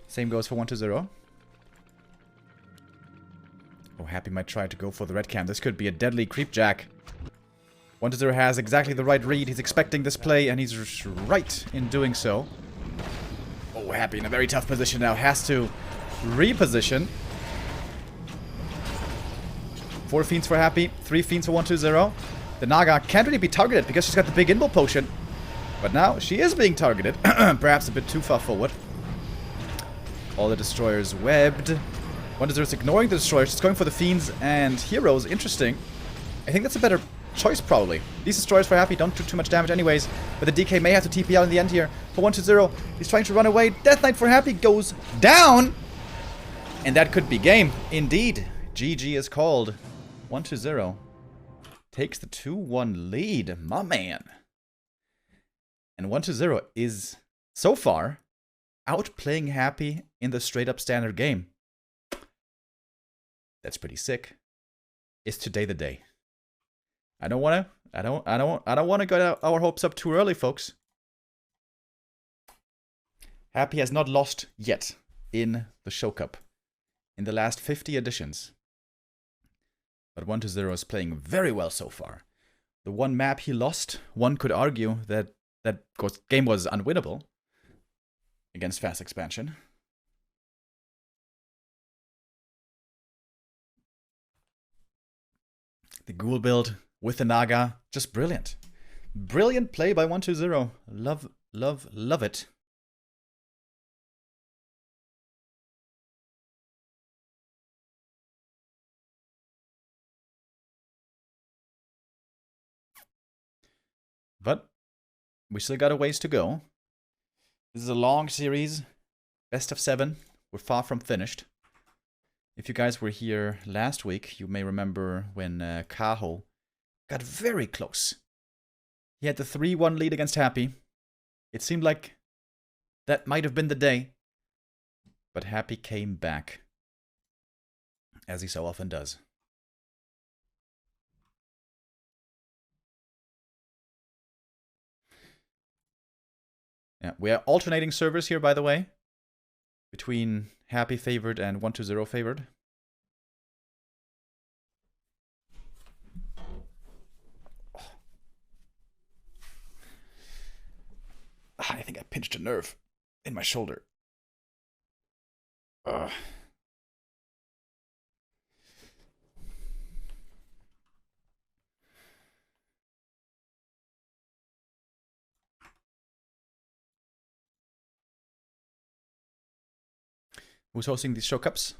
Same goes for 1-0. Oh, Happy might try to go for the red cam. This could be a deadly creepjack. 1-0 has exactly the right read. He's expecting this play, and he's right in doing so. Oh, Happy in a very tough position now. Has to reposition. 4 fiends for Happy. 3 fiends for 1-0. The Naga can't really be targeted because she's got the big invul potion. But now she is being targeted. Perhaps a bit too far forward. All the destroyers webbed. 1-0 is ignoring the destroyers. She's going for the fiends and heroes. Interesting. I think that's a better choice, probably. These destroyers for Happy don't do too much damage anyways. But the DK may have to TP out in the end here. For 1-0, he's trying to run away. Death Knight for Happy goes down. And that could be game. Indeed. GG is called. 1-0. Takes the 2-1 lead. My man. And 1-0 is, so far, outplaying Happy in the straight-up standard game. That's pretty sick. Is today the day? I don't want to get our hopes up too early, folks. Happy has not lost yet in the Show Cup in the last 50 editions. But 1-0 is playing very well so far. The one map he lost, one could argue that game was unwinnable against Fast Expansion. The Ghoul build with the Naga, just brilliant. Brilliant play by 1-0. Love, love, love it. But we still got a ways to go. This is a long series. Best of 7. We're far from finished. If you guys were here last week, you may remember when Kaho got very close. He had the 3-1 lead against Happy. It seemed like that might have been the day. But Happy came back. As he so often does. Yeah, we are alternating servers here, by the way. Between Happy favored and 120 favored. I think I pinched a nerve in my shoulder. Who's hosting these show cups?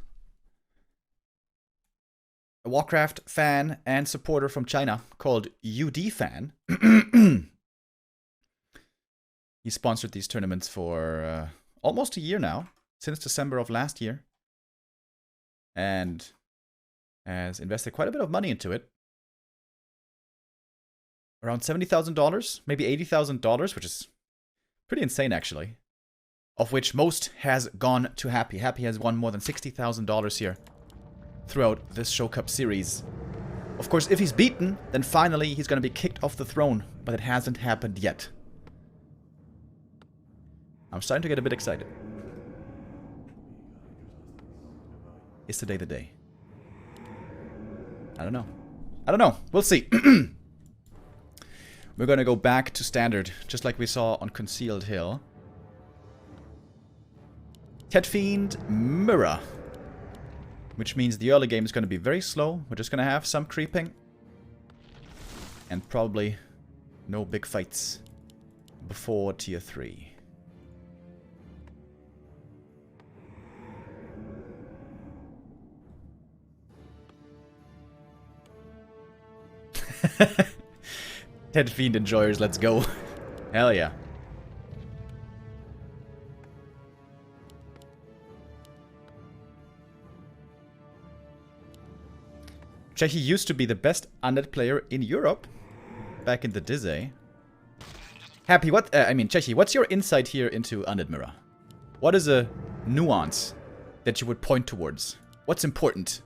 A Warcraft fan and supporter from China called UDFan. He sponsored these tournaments for almost a year now, since December of last year. And has invested quite a bit of money into it. Around $70,000, maybe $80,000, which is pretty insane actually. Of which most has gone to Happy. Happy has won more than $60,000 here throughout this Show Cup series. Of course, if he's beaten, then finally he's going to be kicked off the throne, but it hasn't happened yet. I'm starting to get a bit excited. Is today the day? I don't know. I don't know. We'll see. We're going to go back to standard, just like we saw on Concealed Hill. Ted Fiend Mirror. Which means the early game is going to be very slow. We're just going to have some creeping. And probably no big fights before tier 3. Ted Fiend enjoyers, let's go. Hell yeah. Czechi used to be the best undead player in Europe back in the Dizzy. Happy, what? I mean, Czechi, what's your insight here into Undead Mirror? What is a nuance that you would point towards? What's important,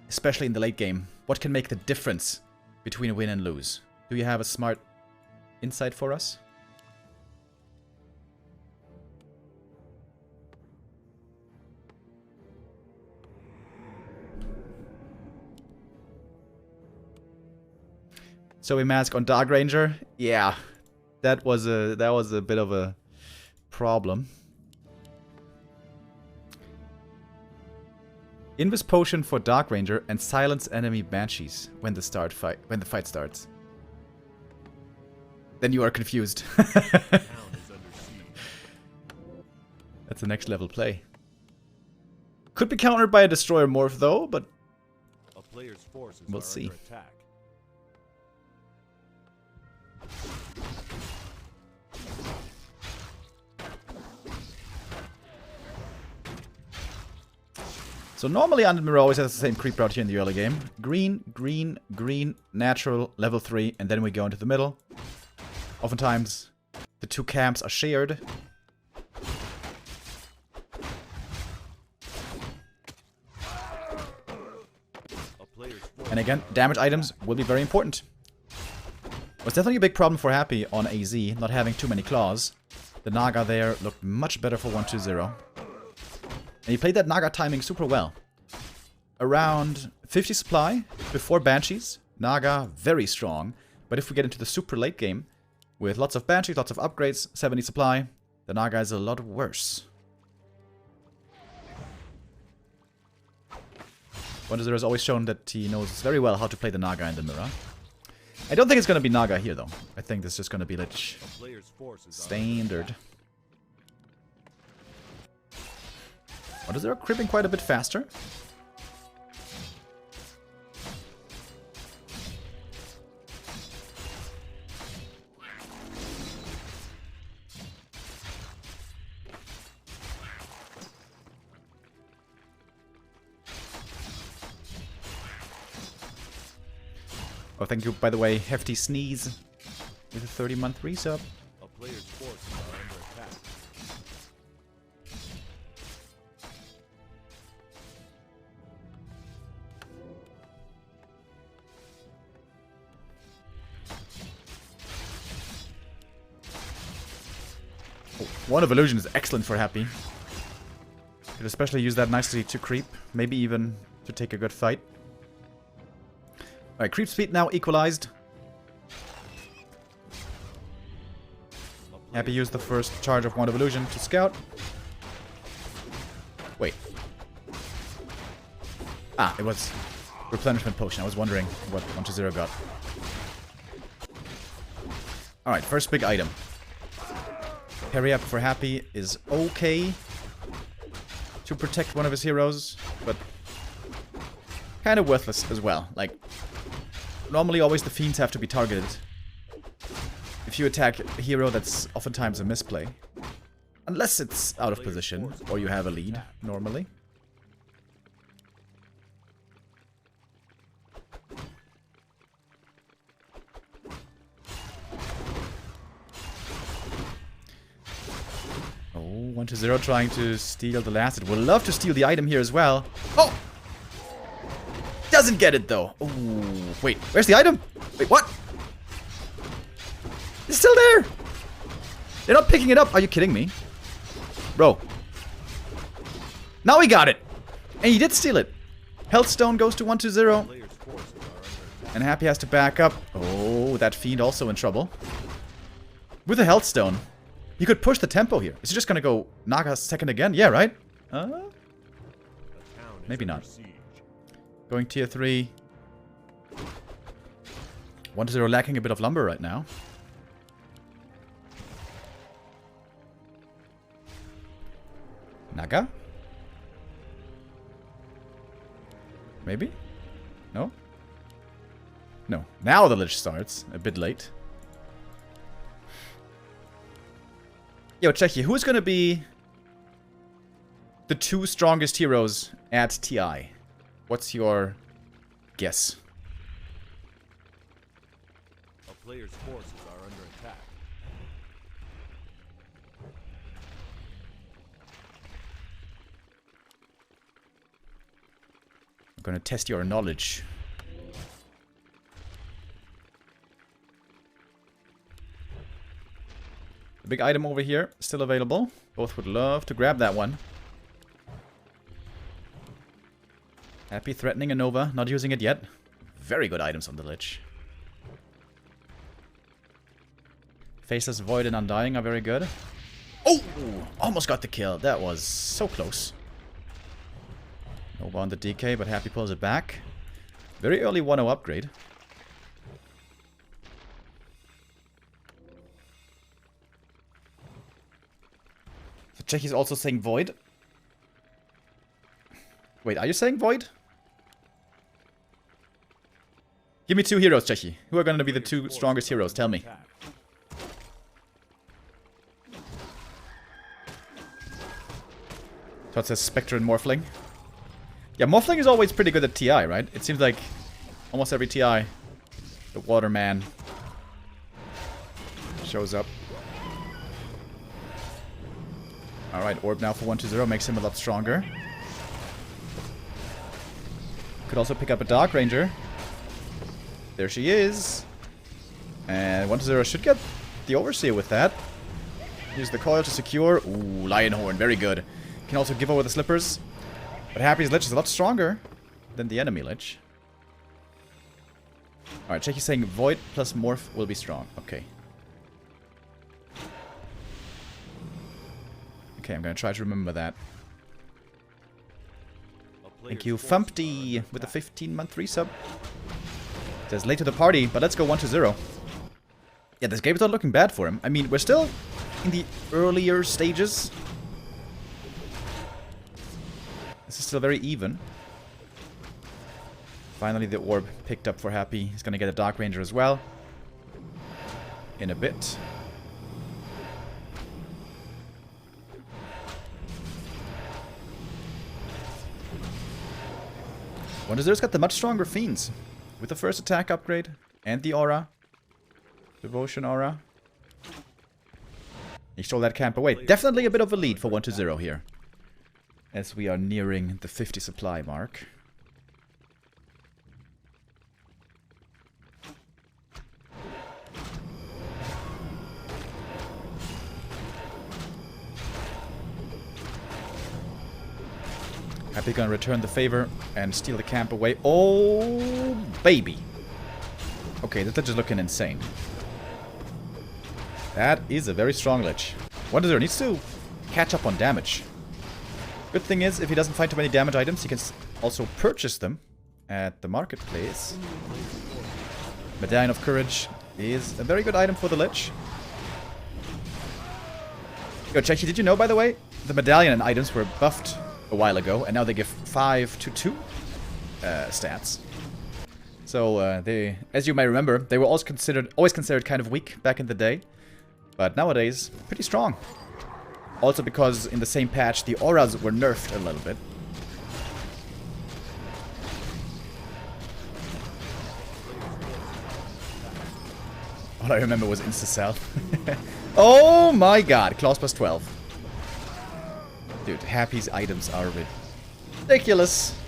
especially in the late game? What can make the difference between a win and lose? Do you have a smart insight for us? So we mask on Dark Ranger. Yeah, that was a bit of a problem. Invis potion for Dark Ranger and silence enemy banshees when the fight starts. Then you are confused. That's a next level play. Could be countered by a destroyer morph though, but A player's forces we'll are see. under attack. So normally Undead Mirror always has the same creep route here in the early game. Green, green, green, natural, level 3, and then we go into the middle. Oftentimes, the two camps are shared. And again, damage items will be very important. It was definitely a big problem for Happy on AZ, not having too many claws. The Naga there looked much better for 120. And he played that Naga timing super well. Around 50 supply before Banshees. Naga, very strong. But if we get into the super late game, with lots of Banshees, lots of upgrades, 70 supply, the Naga is a lot worse. 120 has always shown that he knows very well how to play the Naga in the mirror. I don't think it's going to be Naga here, though. I think this is just going to be Lich. Standard. 120 creeping quite a bit faster. Oh, thank you, by the way, Hefty Sneeze with a 30-month resub. A player's forces are Oh, Wand of Illusion is excellent for Happy. Could especially use that nicely to creep. Maybe even to take a good fight. Alright, creep speed now equalized. Happy used the first charge of Wand of Illusion to scout. Wait. Ah, it was replenishment potion. I was wondering what 1-0 got. Alright, first big item. Parry up for Happy is okay to protect one of his heroes, but kind of worthless as well. Like, normally always the fiends have to be targeted. If you attack a hero, that's oftentimes a misplay. Unless it's out of position, or you have a lead, normally. Oh, 1-0 trying to steal the last. It would love to steal the item here as well. Oh! Doesn't get it, though. Oh, wait, where's the item? Wait, what? It's still there! They're not picking it up. Are you kidding me? Bro. Now he got it! And he did steal it. Health Stone goes to 1-0. And Happy has to back up. Oh, that fiend also in trouble. With a Health Stone. You could push the tempo here. Is he just gonna go Naga second again? Yeah, right? Maybe not. Going tier 3. 1-0 lacking a bit of lumber right now. Naga? Maybe? No? No. Now the Lich starts. A bit late. Yo, Czechia, who's gonna be the 2 strongest heroes at TI? What's your guess? A player's forces are under attack. I'm gonna test your knowledge. The big item over here, still available. Both would love to grab that one. Happy threatening a Nova, not using it yet. Very good items on the Lich. Faceless Void and Undying are very good. Oh! Almost got the kill. That was so close. Nova on the DK, but Happy pulls it back. Very early 1-0 upgrade. So Chechi's also saying Void. Wait, are you saying Void? Give me 2 heroes, Chechi. Who are going to be the 2 strongest heroes? Tell me. So it says Spectre and Morphling. Yeah, Morphling is always pretty good at TI, right? It seems like almost every TI, the Waterman shows up. Alright, Orb now for 1-0 makes him a lot stronger. Could also pick up a Dark Ranger. There she is. And 1-0 should get the Overseer with that. Use the coil to secure. Ooh, Lionhorn, very good. Can also give over the slippers. But Happy's Lich is a lot stronger than the enemy Lich. Alright, Chechi's saying Void plus Morph will be strong. Okay. Okay, I'm gonna try to remember that. Thank you, Fumpty, with a 15-month resub. Says late to the party, but let's go 1-0. Yeah, this game is not looking bad for him. I mean, we're still in the earlier stages. This is still very even. Finally, the orb picked up for Happy. He's gonna get a Dark Ranger as well. In a bit. Wonder's got the much stronger fiends. With the first attack upgrade. And the aura. Devotion aura. He stole that camp away. Definitely a bit of a lead for 1-0 here. As we are nearing the 50 supply mark. Happy gonna return the favor and steal the camp away. Oh, baby. Okay, this lich is looking insane. That is a very strong lich. WonderZero needs to catch up on damage. Good thing is, if he doesn't find too many damage items, he can also purchase them at the marketplace. Medallion of Courage is a very good item for the lich. Yo, Chechi, did you know, by the way, the medallion items were buffed a while ago, and now they give 5 to 2 stats. So, they, as you may remember, they were always considered kind of weak back in the day. But nowadays, pretty strong. Also because in the same patch, the auras were nerfed a little bit. All I remember was Insta-Cell. Oh my god, Claws plus 12. Dude, Happy's items are ridiculous.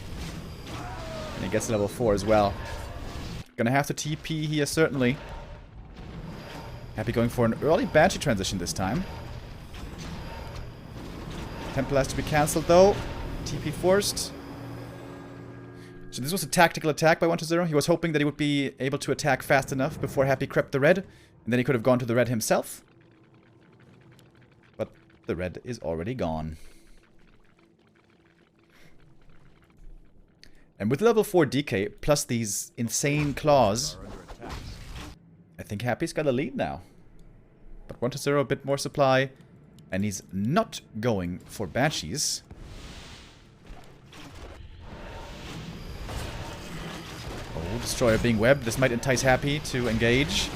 And he gets level 4 as well. Gonna have to TP here, certainly. Happy going for an early Banshee transition this time. Temple has to be cancelled though. TP forced. So this was a tactical attack by 120. He was hoping that he would be able to attack fast enough before Happy crept the red. And then he could have gone to the red himself. But the red is already gone. And with level 4 DK, plus these insane claws, I think Happy's got a lead now. But 120, a bit more supply. And he's not going for Banshees. Oh, Destroyer being webbed. This might entice Happy to engage.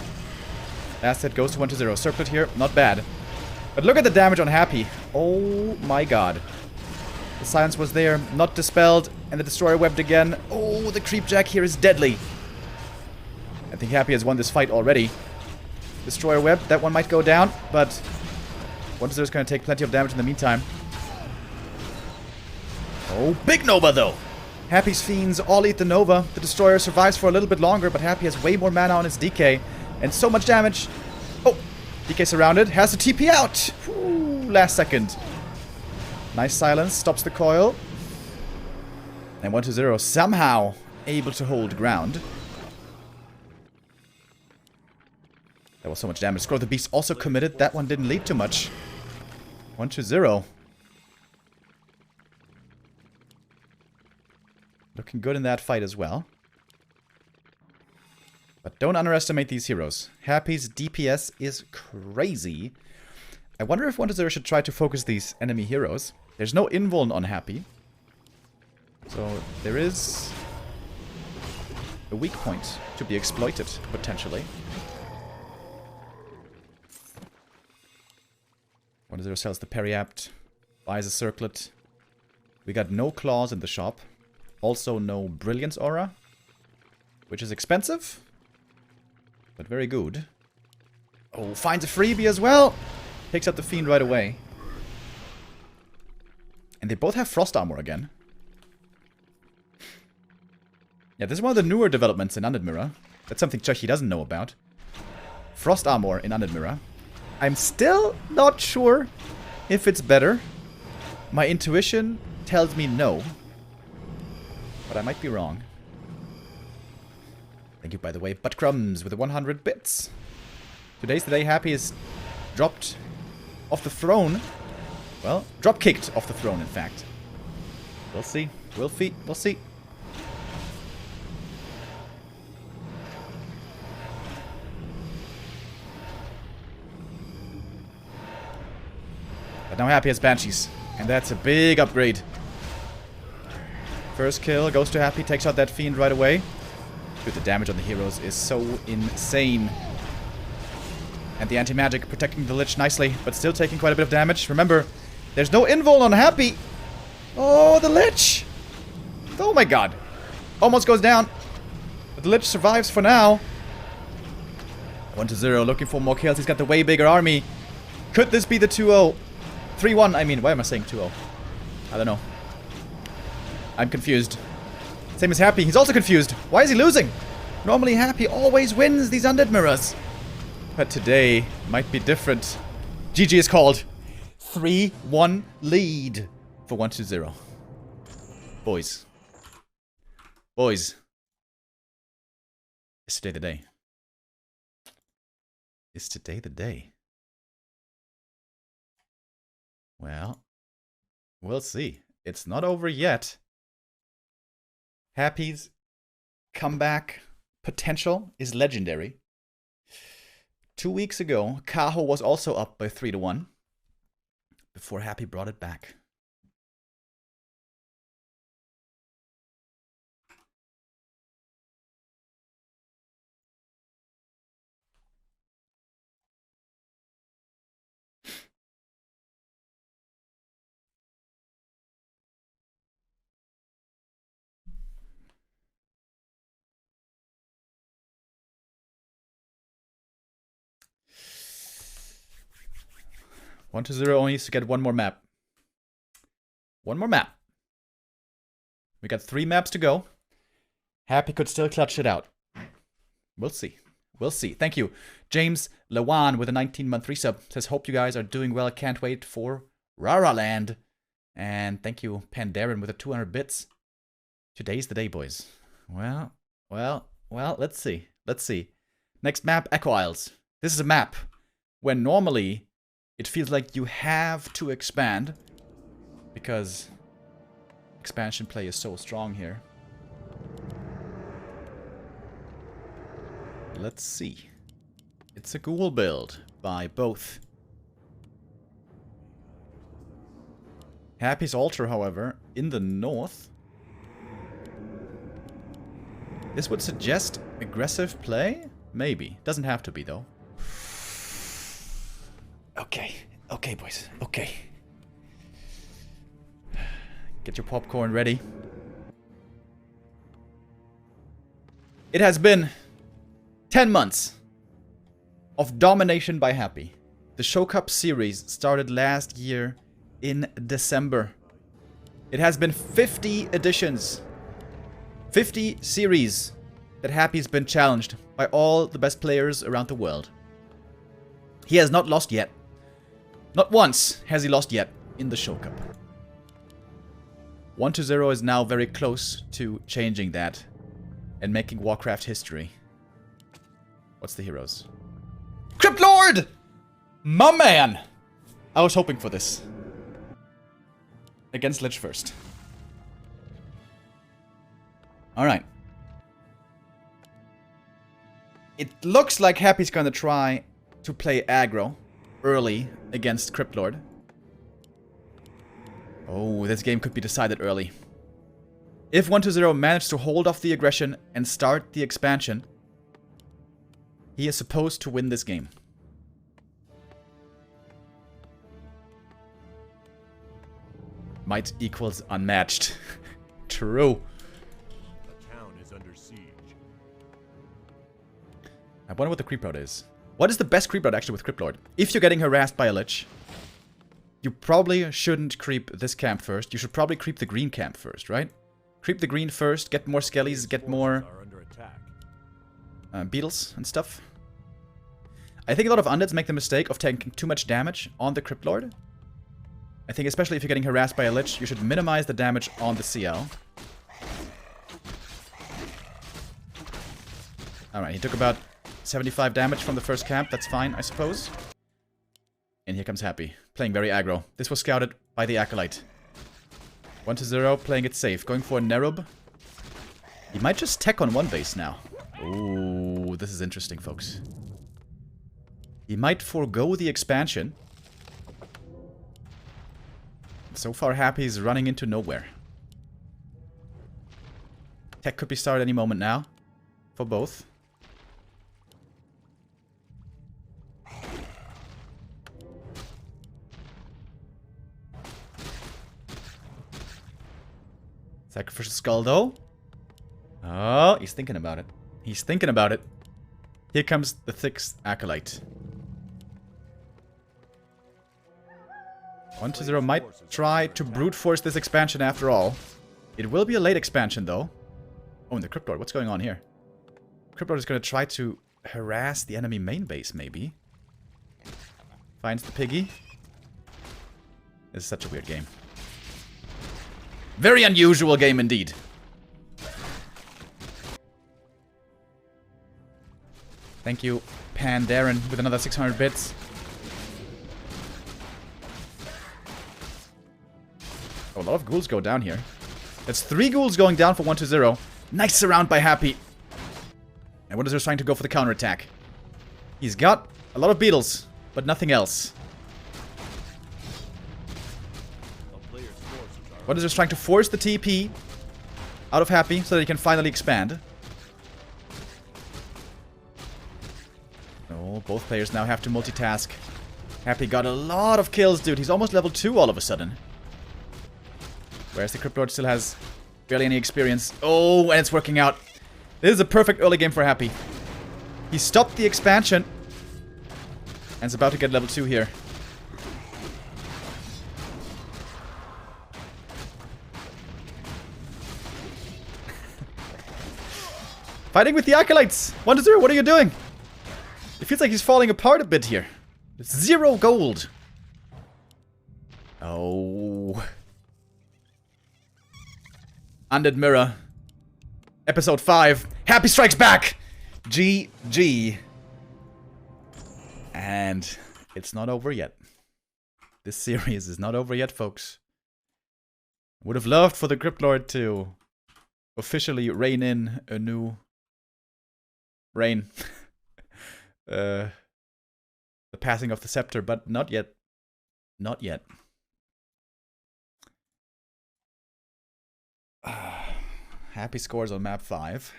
Last hit goes to 120. Circlet here, not bad. But look at the damage on Happy. Oh my god. The silence was there, not dispelled. And the Destroyer webbed again. Oh, the Creep Jack here is deadly. I think Happy has won this fight already. Destroyer web, that one might go down, but 120 is going to take plenty of damage in the meantime. Oh, big Nova though! Happy's Fiends all eat the Nova. The Destroyer survives for a little bit longer, but Happy has way more mana on his DK. And so much damage. Oh, DK surrounded, has to TP out! Ooh, last second. Nice silence, stops the coil. And 120 somehow able to hold ground. That was so much damage. Scroll the Beast also committed. That one didn't lead to much. 120. Looking good in that fight as well. But don't underestimate these heroes. Happy's DPS is crazy. I wonder if 120 should try to focus these enemy heroes. There's no invuln on Happy. So there is a weak point to be exploited, potentially. 120 sells the Periapt, buys a Circlet. We got no Claws in the shop. Also no Brilliance Aura, which is expensive, but very good. Oh, finds a freebie as well! Picks up the Fiend right away. And they both have Frost Armor again. Yeah, this is one of the newer developments in Undead Mirror. That's something Chucky doesn't know about. Frost Armor in Undead Mirror. I'm still not sure if it's better. My intuition tells me no. But I might be wrong. Thank you, by the way, Buttcrumbs with the 100 bits. Today's the day Happy is dropped off the throne. Well, drop-kicked off the throne, in fact. We'll see. We'll see. But now Happy has Banshees. And that's a big upgrade. First kill goes to Happy, takes out that Fiend right away. Dude, the damage on the heroes is so insane. And the anti-magic protecting the Lich nicely, but still taking quite a bit of damage. Remember, there's no invul on Happy. Oh, the Lich! Oh my god. Almost goes down. But the Lich survives for now. 120 looking for more kills. He's got the way bigger army. Could this be the 2-0? 3-1, I mean. Why am I saying 2-0? I don't know. I'm confused. Same as Happy. He's also confused. Why is he losing? Normally Happy always wins these Undead Mirrors. But today might be different. GG is called. 3-1 lead for 120. Boys. Boys. Is today the day? Is today the day? Well, we'll see. It's not over yet. Happy's comeback potential is legendary. 2 weeks ago, Kaho was also up by 3-1 before Happy brought it back. One to 0 only needs to get one more map. One more map. We got 3 maps to go. Happy could still clutch it out. We'll see. We'll see. Thank you. James Lawan with a 19-month resub says, hope you guys are doing well. Can't wait for Rara Land. And thank you, Pandaren, with a 200 bits. Today's the day, boys. Well, let's see. Let's see. Next map, Echo Isles. This is a map where normally it feels like you have to expand because expansion play is so strong here. Let's see. It's a ghoul build by both. Happy's Altar, however, in the north. This would suggest aggressive play? Maybe. Doesn't have to be, though. Okay. Okay, boys. Okay. Get your popcorn ready. It has been 10 months of domination by Happy. The Show Cup series started last year in December. It has been 50 editions. 50 series that Happy's been challenged by all the best players around the world. He has not lost yet. Not once has he lost yet in the Show Cup. 1-0 is now very close to changing that and making Warcraft history. What's the heroes? Crypt Lord! My man! I was hoping for this. Against Lich first. Alright. It looks like Happy's gonna try to play aggro early against Crypt Lord. Oh, this game could be decided early. If 1-0 managed to hold off the aggression and start the expansion, he is supposed to win this game. Might equals unmatched. True. The town is under siege. I wonder what the creep route is. What is the best creep route actually with Crypt Lord? If you're getting harassed by a Lich, you probably shouldn't creep this camp first. You should probably creep the green camp first, right? Creep the green first, get more skellies, get more beetles and stuff. I think a lot of undeads make the mistake of taking too much damage on the Crypt Lord. I think especially if you're getting harassed by a Lich, you should minimize the damage on the CL. Alright, he took about 75 damage from the first camp. That's fine, I suppose. And here comes Happy, playing very aggro. This was scouted by the Acolyte. 1-0, playing it safe. Going for a Nerub. He might just tech on one base now. Ooh, this is interesting, folks. He might forego the expansion. So far, Happy's running into nowhere. Tech could be started any moment now. For both. Sacrificial Skull, though. Oh, he's thinking about it. He's thinking about it. Here comes the 6th Acolyte. 1-0 might try to brute force this expansion after all. It will be a late expansion, though. Oh, and the Crypt Lord. What's going on here? Crypt Lord is going to try to harass the enemy main base, maybe. Finds the piggy. This is such a weird game. Very unusual game indeed. Thank you, Darren, with another 600 bits. Oh, a lot of ghouls go down here. That's 3 ghouls going down for 1-0. Nice surround by Happy. And what is he trying to go for the counterattack? He's got a lot of beetles, but nothing else. What is he trying to force the TP out of Happy so that he can finally expand? Oh, both players now have to multitask. Happy got a lot of kills, dude. He's almost level 2 all of a sudden. Whereas the Crypt Lord still has barely any experience. Oh, and it's working out. This is a perfect early game for Happy. He stopped the expansion. And is about to get level 2 here. Fighting with the Acolytes! 1-0, what are you doing? It feels like he's falling apart a bit here. It's 0 gold. Oh. Undead Mirror. Episode 5. Happy strikes back! GG. And it's not over yet. This series is not over yet, folks. Would have loved for the Crypt Lord to officially rein in a new reign. The passing of the scepter, but not yet. Not yet. Happy scores on map 5.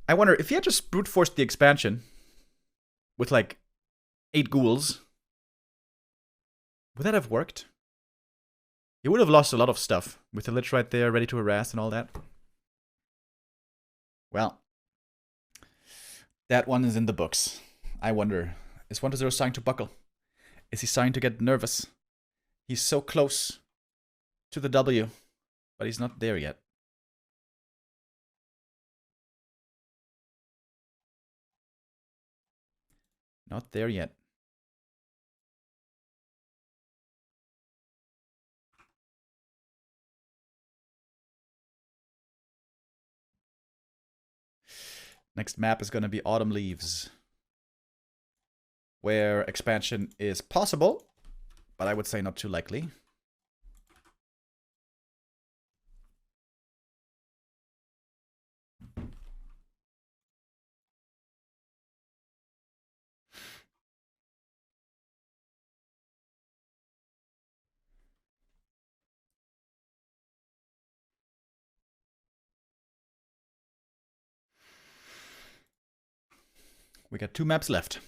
I wonder if he had just brute forced the expansion with like 8 ghouls, would that have worked? He would have lost a lot of stuff with the Lich right there, ready to harass and all that. Well, that one is in the books. I wonder, is 1-0 starting to buckle? Is he starting to get nervous? He's so close to the W, but he's not there yet. Not there yet. Next map is going to be Autumn Leaves, where expansion is possible, but I would say not too likely. We got 2 maps left.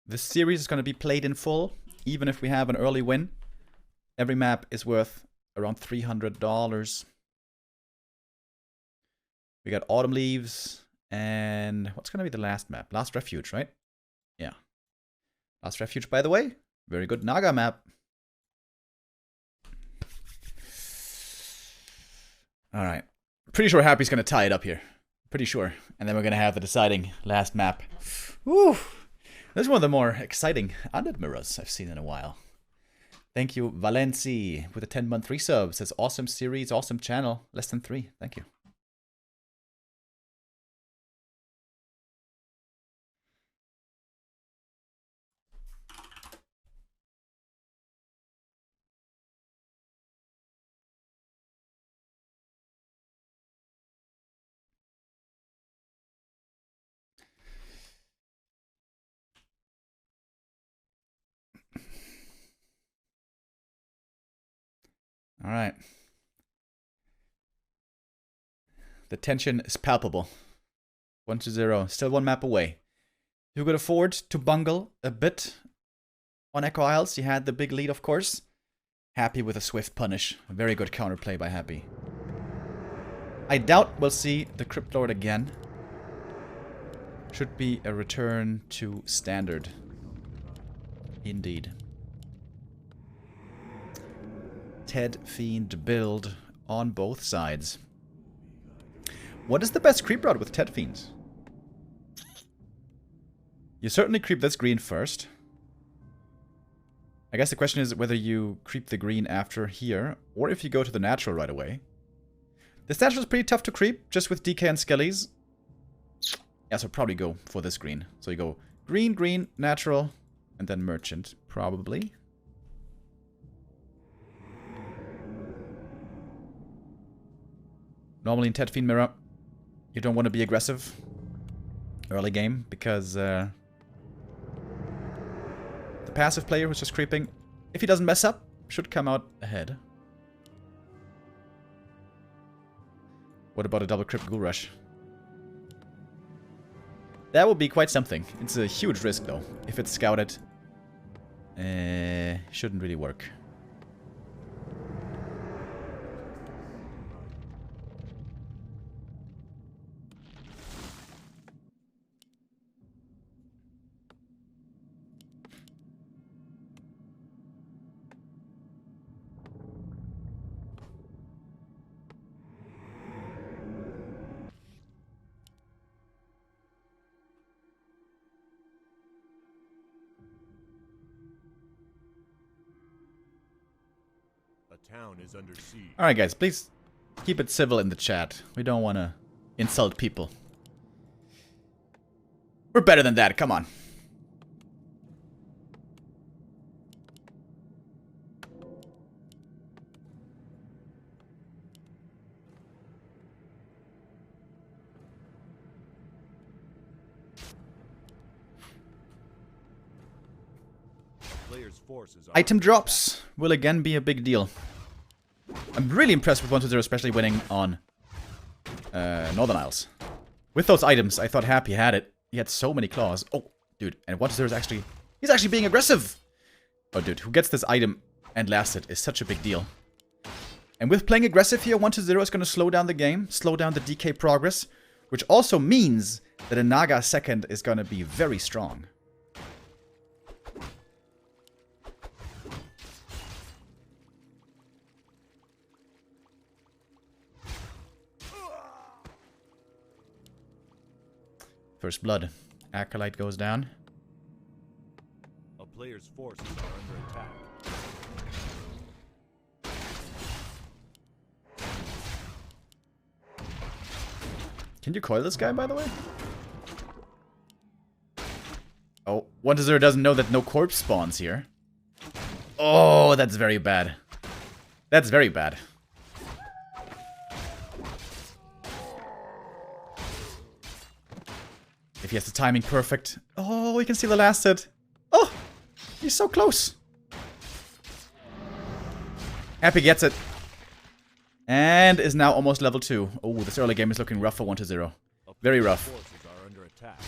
This series is going to be played in full, even if we have an early win. Every map is worth around $300. We got Autumn Leaves, and what's going to be the last map? Last Refuge, right? Yeah. Last Refuge, by the way. Very good Naga map. Alright. Pretty sure Happy's going to tie it up here. Pretty sure. And then we're going to have the deciding last map. Woo! This is one of the more exciting Undead Mirrors I've seen in a while. Thank you, Valenci, with a 10-month resub. Says, awesome series, awesome channel. Less than 3. Thank you. All right. The tension is palpable. 1-0. Still 1 map away. You could afford to bungle a bit on Echo Isles. You had the big lead, of course. Happy with a swift punish. A very good counterplay by Happy. I doubt we'll see the Crypt Lord again. Should be a return to standard. Indeed. Ted Fiend build on both sides. What is the best creep route with Ted Fiends? You certainly creep this green first. I guess the question is whether you creep the green after here, or if you go to the natural right away. This natural is pretty tough to creep, just with DK and Skellies. Yeah, so probably go for this green. So you go green, green, natural, and then merchant, probably. Normally in Ted Fiend Mirror, you don't want to be aggressive early game, because the passive player who's just creeping, if he doesn't mess up, should come out ahead. What about a double crypt ghoul rush? That would be quite something. It's a huge risk though. If it's scouted, shouldn't really work. Town is under siege. Alright guys, please keep it civil in the chat. We don't want to insult people. We're better than that, come on. Players' forces are Item drops will again be a big deal. I'm really impressed with 1-0, especially winning on Northern Isles. With those items, I thought Happy had it. He had so many claws. Oh, dude, and 1-0 is actually... He's actually being aggressive! Oh, dude, who gets this item and lasts it is such a big deal. And with playing aggressive here, 1-0 is going to slow down the game, slow down the DK progress, which also means that a Naga second is going to be very strong. First blood. Acolyte goes down. A player's forces are under attack. Can you coil this guy, by the way? Oh, 1-0 doesn't know that no corpse spawns here. Oh, that's very bad. That's very bad. If he has the timing perfect. Oh, we can see the last hit. Oh, he's so close. Happy gets it. And is now almost level 2. Oh, this early game is looking rough for 1-0. Very rough. Forces are under attack.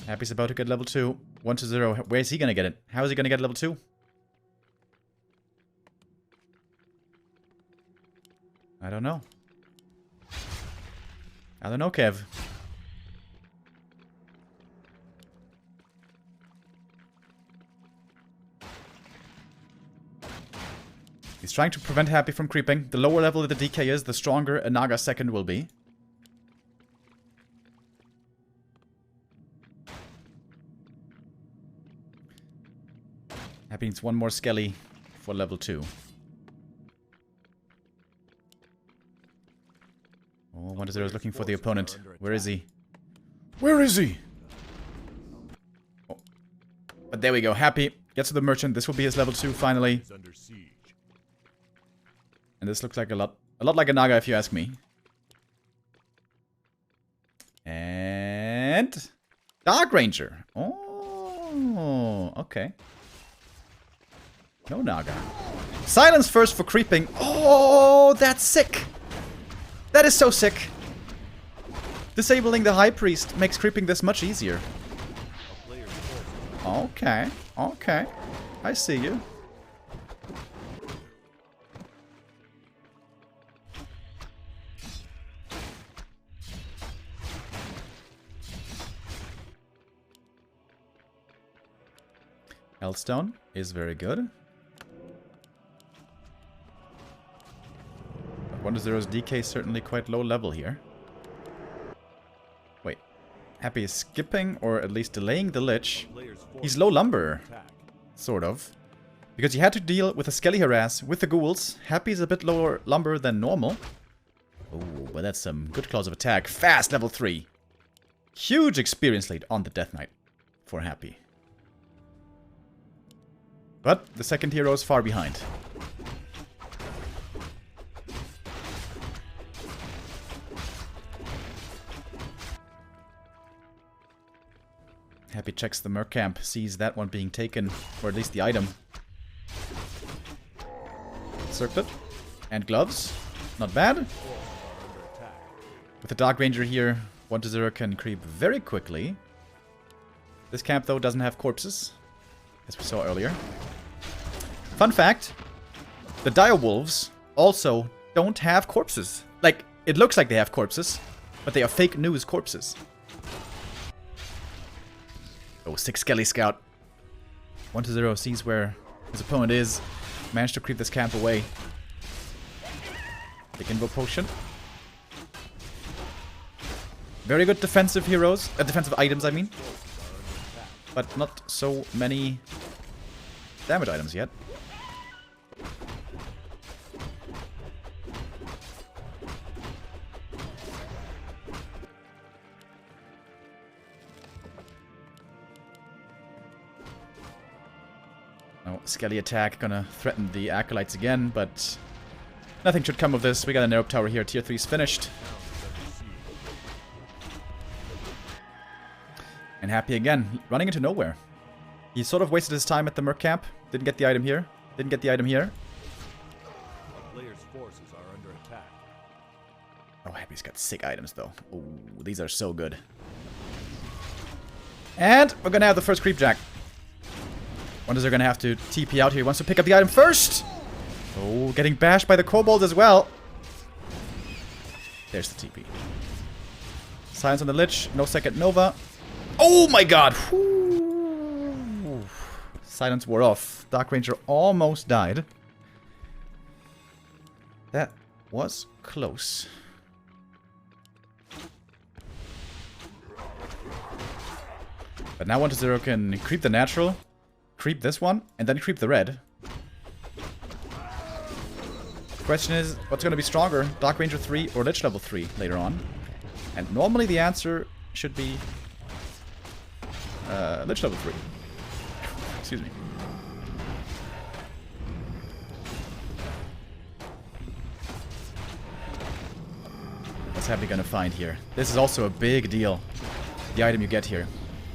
Happy's about to get level 2. 1-0. Where is he gonna get it? How is he gonna get level 2? I don't know. I don't know, Kev. He's trying to prevent Happy from creeping. The lower level the DK is, the stronger a Naga second will be. Happy needs one more Skelly for level 2. Oh, 1-0 is looking for the opponent. Where is he? Where is he? Oh. But there we go. Happy gets to the merchant. This will be his level 2 finally. And this looks like a lot like a Naga if you ask me. And Dark Ranger. Oh, okay. No Naga. Silence first for creeping. Oh, that's sick. That is so sick. Disabling the High Priest makes creeping this much easier. Okay, okay. I see you. Healthstone is very good. But 1-0's DK is certainly quite low level here. Wait. Happy is skipping, or at least delaying the Lich. He's low lumber. Sort of. Because he had to deal with a Skelly Harass with the ghouls. Happy is a bit lower lumber than normal. Oh, but that's some good claws of attack. Fast, level 3. Huge experience lead on the Death Knight for Happy. But the second hero is far behind. Happy checks the Merc camp, sees that one being taken, or at least the item. Circlet. And gloves. Not bad. With the Dark Ranger here, 1-0 can creep very quickly. This camp, though, doesn't have corpses, as we saw earlier. Fun fact, the Dire Wolves also don't have corpses. Like, it looks like they have corpses, but they are fake news corpses. Oh, 6 Skelly Scout. 1-0 sees where his opponent is. Managed to creep this camp away. Big Invo Potion. Very good defensive heroes. Defensive items, I mean. But not so many damage items yet. Oh, Skelly attack gonna threaten the Acolytes again, but nothing should come of this. We got a Narrow Tower here. Tier 3's finished. And Happy again, running into nowhere. He sort of wasted his time at the Merc camp. Didn't get the item here. Didn't get the item here. A player's forces are under attack. Oh, Happy's got sick items, though. Ooh, these are so good. And we're gonna have the first Creep Jack. Wonders are gonna have to TP out here. He wants to pick up the item first. Oh, getting bashed by the kobolds as well. There's the TP. Silence on the Lich. No second Nova. Oh my god! Whew. Silence wore off. Dark Ranger almost died. That was close. But now 1-0 can creep the natural, creep this one, and then creep the red. The question is, what's going to be stronger? Dark Ranger 3 or Lich level 3 later on? And normally the answer should be Lich level 3. Excuse me. What's Happy gonna find here? This is also a big deal. The item you get here.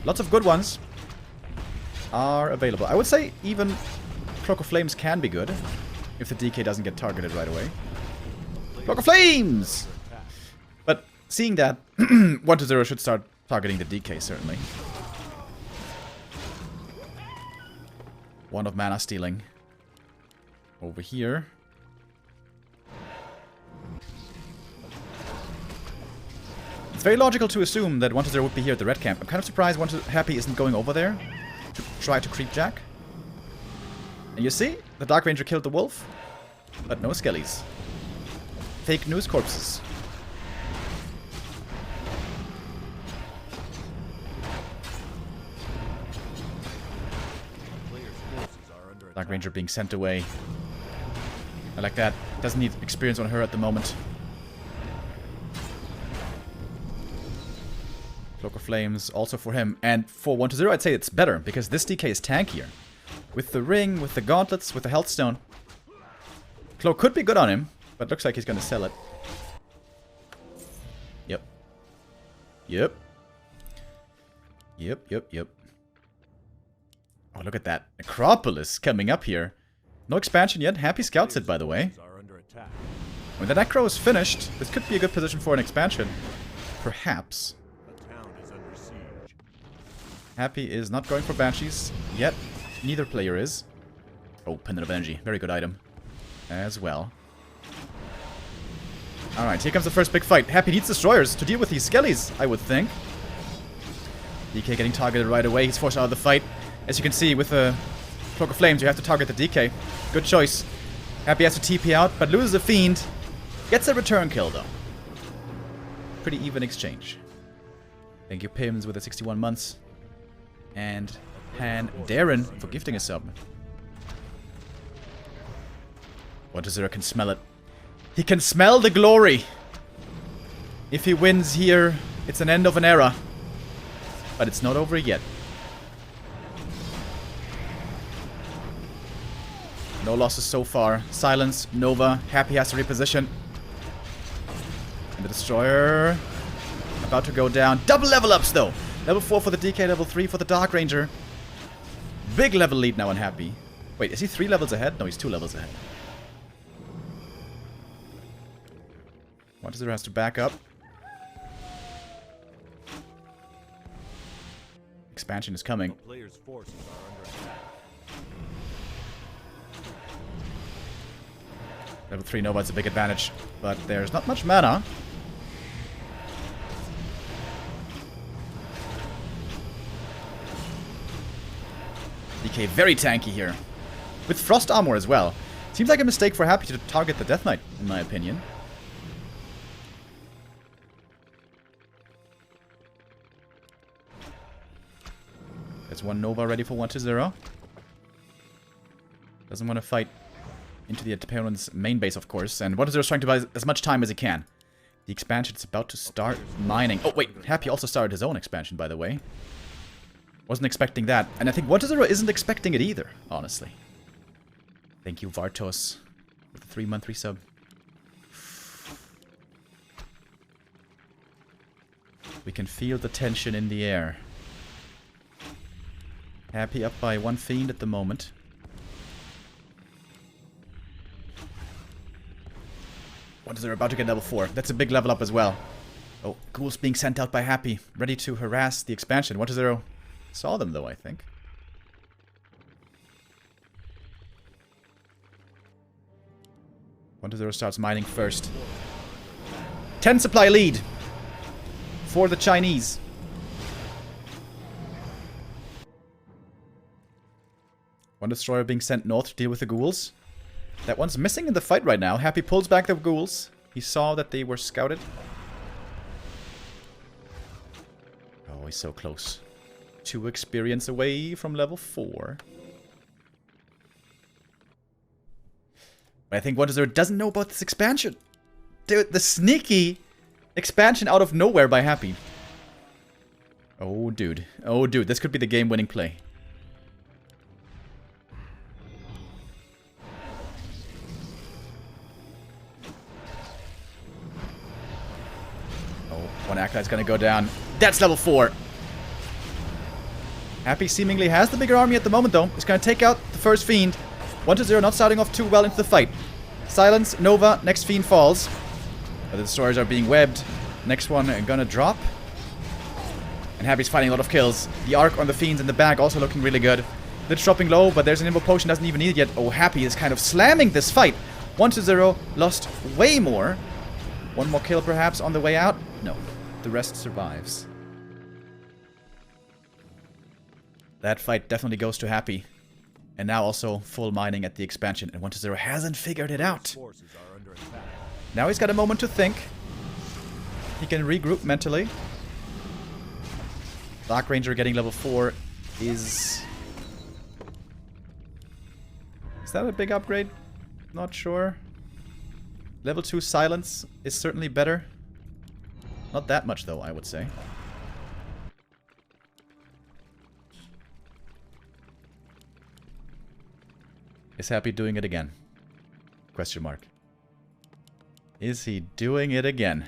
Lots of good ones are available. I would say even Cloak of Flames can be good if the DK doesn't get targeted right away. Cloak of Flames! But seeing that, 1-0 should start targeting the DK, certainly. One of mana stealing. Over here. It's very logical to assume that 1-0 would be here at the red camp. I'm kind of surprised Happy isn't going over there to try to creep Jack. And you see, the Dark Ranger killed the wolf, but no skellies. Fake news corpses. Dark Ranger being sent away. I like that. Doesn't need experience on her at the moment. Cloak of Flames also for him. And for 1-0 I'd say it's better, because this DK is tankier. With the ring, with the gauntlets, with the health stone. Cloak could be good on him, but looks like he's gonna sell it. Yep. Yep. Yep. Oh, look at that. Necropolis coming up here. No expansion yet. Happy scouts it, by the way. When the Necro is finished, this could be a good position for an expansion. Perhaps. Happy is not going for Banshees yet. Neither player is. Oh, Pendant of Energy. Very good item. As well. Alright, here comes the first big fight. Happy needs destroyers to deal with these skellies, I would think. DK getting targeted right away. He's forced out of the fight. As you can see, with the Cloak of Flames, you have to target the DK. Good choice. Happy has to TP out, but loses the Fiend. Gets a return kill, though. Pretty even exchange. Thank you, Pims, with the 61 months. And Pan Darren for gifting a sub. WarCraft can smell it. He can smell the glory. If he wins here, it's an end of an era. But it's not over yet. No losses so far. Silence, Nova, Happy has to reposition. And the Destroyer about to go down. Double level ups though. Level 4 for the DK, level 3 for the Dark Ranger. Big level lead now on Happy. Wait, is he 3 levels ahead? No, he's 2 levels ahead. WarCraft has to back up. Expansion is coming. Players' forces are under attack. Level 3 Nova is a big advantage, but there's not much mana. DK very tanky here. With Frost Armor as well. Seems like a mistake for Happy to target the Death Knight, in my opinion. There's one Nova ready for 1-0. Doesn't want to fight into the opponent's main base, of course. And 1-0 is trying to buy as much time as he can. The expansion is about to start mining. Oh, wait. Happy also started his own expansion, by the way. Wasn't expecting that. And I think 1-0 isn't expecting it either, honestly. Thank you, Vartos, with the 3-month resub. We can feel the tension in the air. Happy up by 1 Fiend at the moment. What is there about to get level 4? That's a big level up as well. Oh, ghouls being sent out by Happy, ready to harass the expansion. 1-0 saw them though, I think. One-0 starts mining first. 10 supply lead for the Chinese. One destroyer being sent north to deal with the ghouls. That one's missing in the fight right now. Happy pulls back the ghouls. He saw that they were scouted. Oh, he's so close. 2 experience away from level 4. But I think 1-0 doesn't know about this expansion. Dude, the sneaky expansion out of nowhere by Happy. Oh, dude. Oh, dude. This could be the game-winning play. One Acolyte's gonna go down. That's level 4. Happy seemingly has the bigger army at the moment, though. He's gonna take out the first Fiend. 1-0, not starting off too well into the fight. Silence, Nova, next Fiend falls. But the destroyers are being webbed. Next one gonna drop. And Happy's fighting a lot of kills. The arc on the Fiends in the back also looking really good. It's dropping low, but there's an Invo Potion, doesn't even need it yet. Oh, Happy is kind of slamming this fight. 1-0, lost way more. One more kill perhaps on the way out. No, the rest survives. That fight definitely goes to Happy. And now also full mining at the expansion. And 1-0 hasn't figured it out. Now he's got a moment to think. He can regroup mentally. Dark Ranger getting level 4 is... Is that a big upgrade? Not sure. Level 2 Silence is certainly better. Not that much though, I would say. Is Happy doing it again? Question mark. Is he doing it again?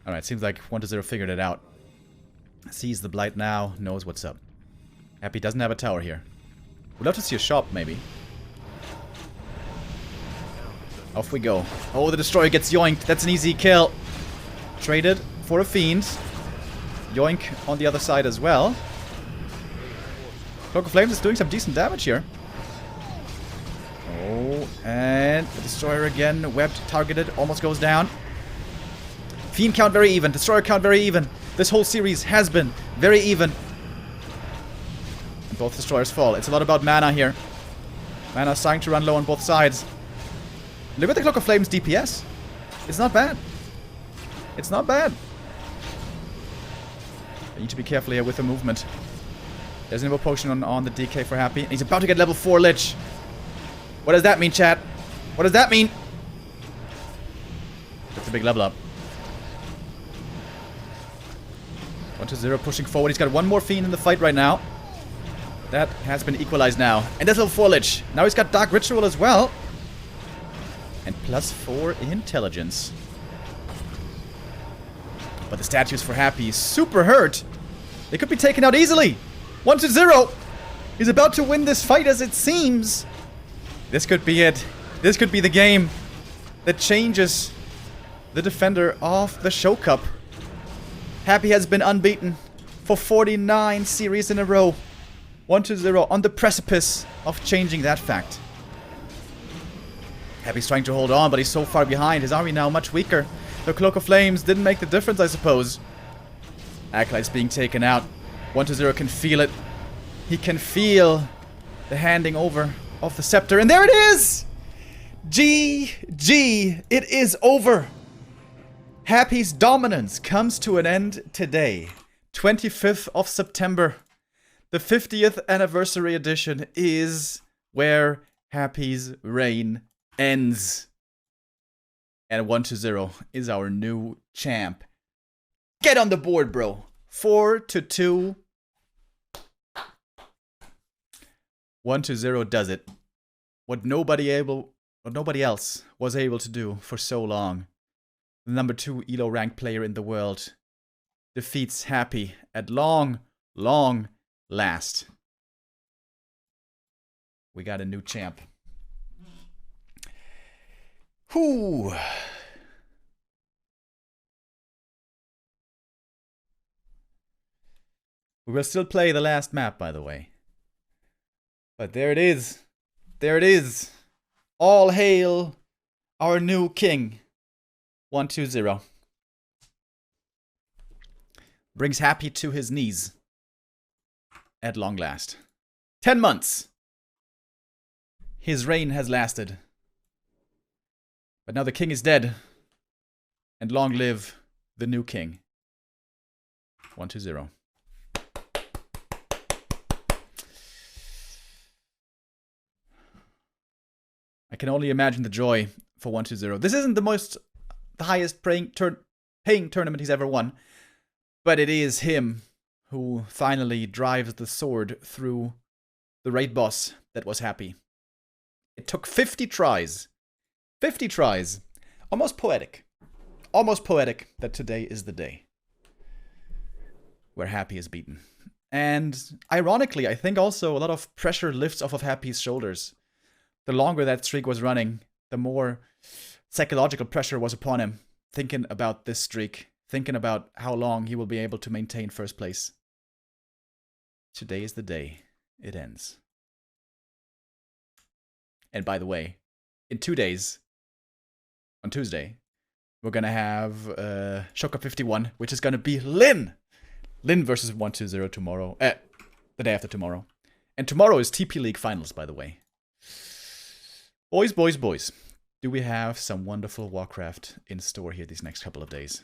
Alright, seems like 1-0 figured it out. Sees the blight now, knows what's up. Happy doesn't have a tower here. Would love to see a shop, maybe. Off we go. Oh, the Destroyer gets yoinked. That's an easy kill. Traded for a Fiend. Yoink on the other side as well. Cloak of Flames is doing some decent damage here. Oh, and the Destroyer again. Webbed, targeted, almost goes down. Fiend count very even. Destroyer count very even. This whole series has been very even. Both destroyers fall. It's a lot about mana here. Mana's starting to run low on both sides. Look at the Cloak of Flames DPS. It's not bad. It's not bad. I need to be careful here with the movement. There's an Evo Potion on the DK for Happy. And he's about to get level 4 Lich. What does that mean, chat? What does that mean? That's a big level up. 1-0 pushing forward. He's got one more Fiend in the fight right now. That has been equalized now. And there's level 4 Lich. Now he's got Dark Ritual as well. And +4 intelligence. But the statues for Happy is super hurt. They could be taken out easily. 1-0. He's about to win this fight as it seems. This could be it. This could be the game that changes the defender of the Show Cup. Happy has been unbeaten for 49 series in a row. 1-0 on the precipice of changing that fact. Happy's trying to hold on, but he's so far behind. His army now much weaker. The Cloak of Flames didn't make the difference, I suppose. Acolyte's being taken out. 1-0 can feel it. He can feel the handing over of the scepter. And there it is! GG! It is over. Happy's dominance comes to an end today. 25th of September. The 50th anniversary edition is where Happy's reign ends. And 1-0 is our new champ. Get on the board, bro. 4-2. 1-0 does it. What nobody else was able to do for so long. The number 2 ELO ranked player in the world defeats Happy at long last. We got a new champ. Whoo! We will still play the last map, by the way. But there it is. There it is. All hail our new king. 1-0. Brings Happy to his knees. At long last. 10 months. His reign has lasted. But now the king is dead. And long live the new king. 1-0. I can only imagine the joy for 1-0. This isn't the highest paying tournament he's ever won. But it is him who finally drives the sword through the raid boss that was Happy. It took 50 tries. 50 tries. Almost poetic. Almost poetic that today is the day where Happy is beaten. And ironically, I think also a lot of pressure lifts off of Happy's shoulders. The longer that streak was running, the more psychological pressure was upon him. Thinking about this streak. Thinking about how long he will be able to maintain first place. Today is the day it ends. And by the way, in 2 days, on Tuesday, we're going to have Show Cup 51, which is going to be Lin. Lin versus 1-0 tomorrow. The day after tomorrow. And tomorrow is TP League Finals, by the way. Boys. Do we have some wonderful Warcraft in store here these next couple of days?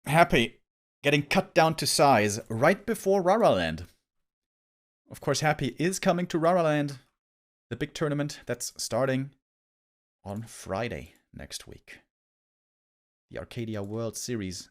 Happy getting cut down to size right before Raraland. Of course, Happy is coming to Raraland, the big tournament that's starting on Friday next week. The Arcadia World Series.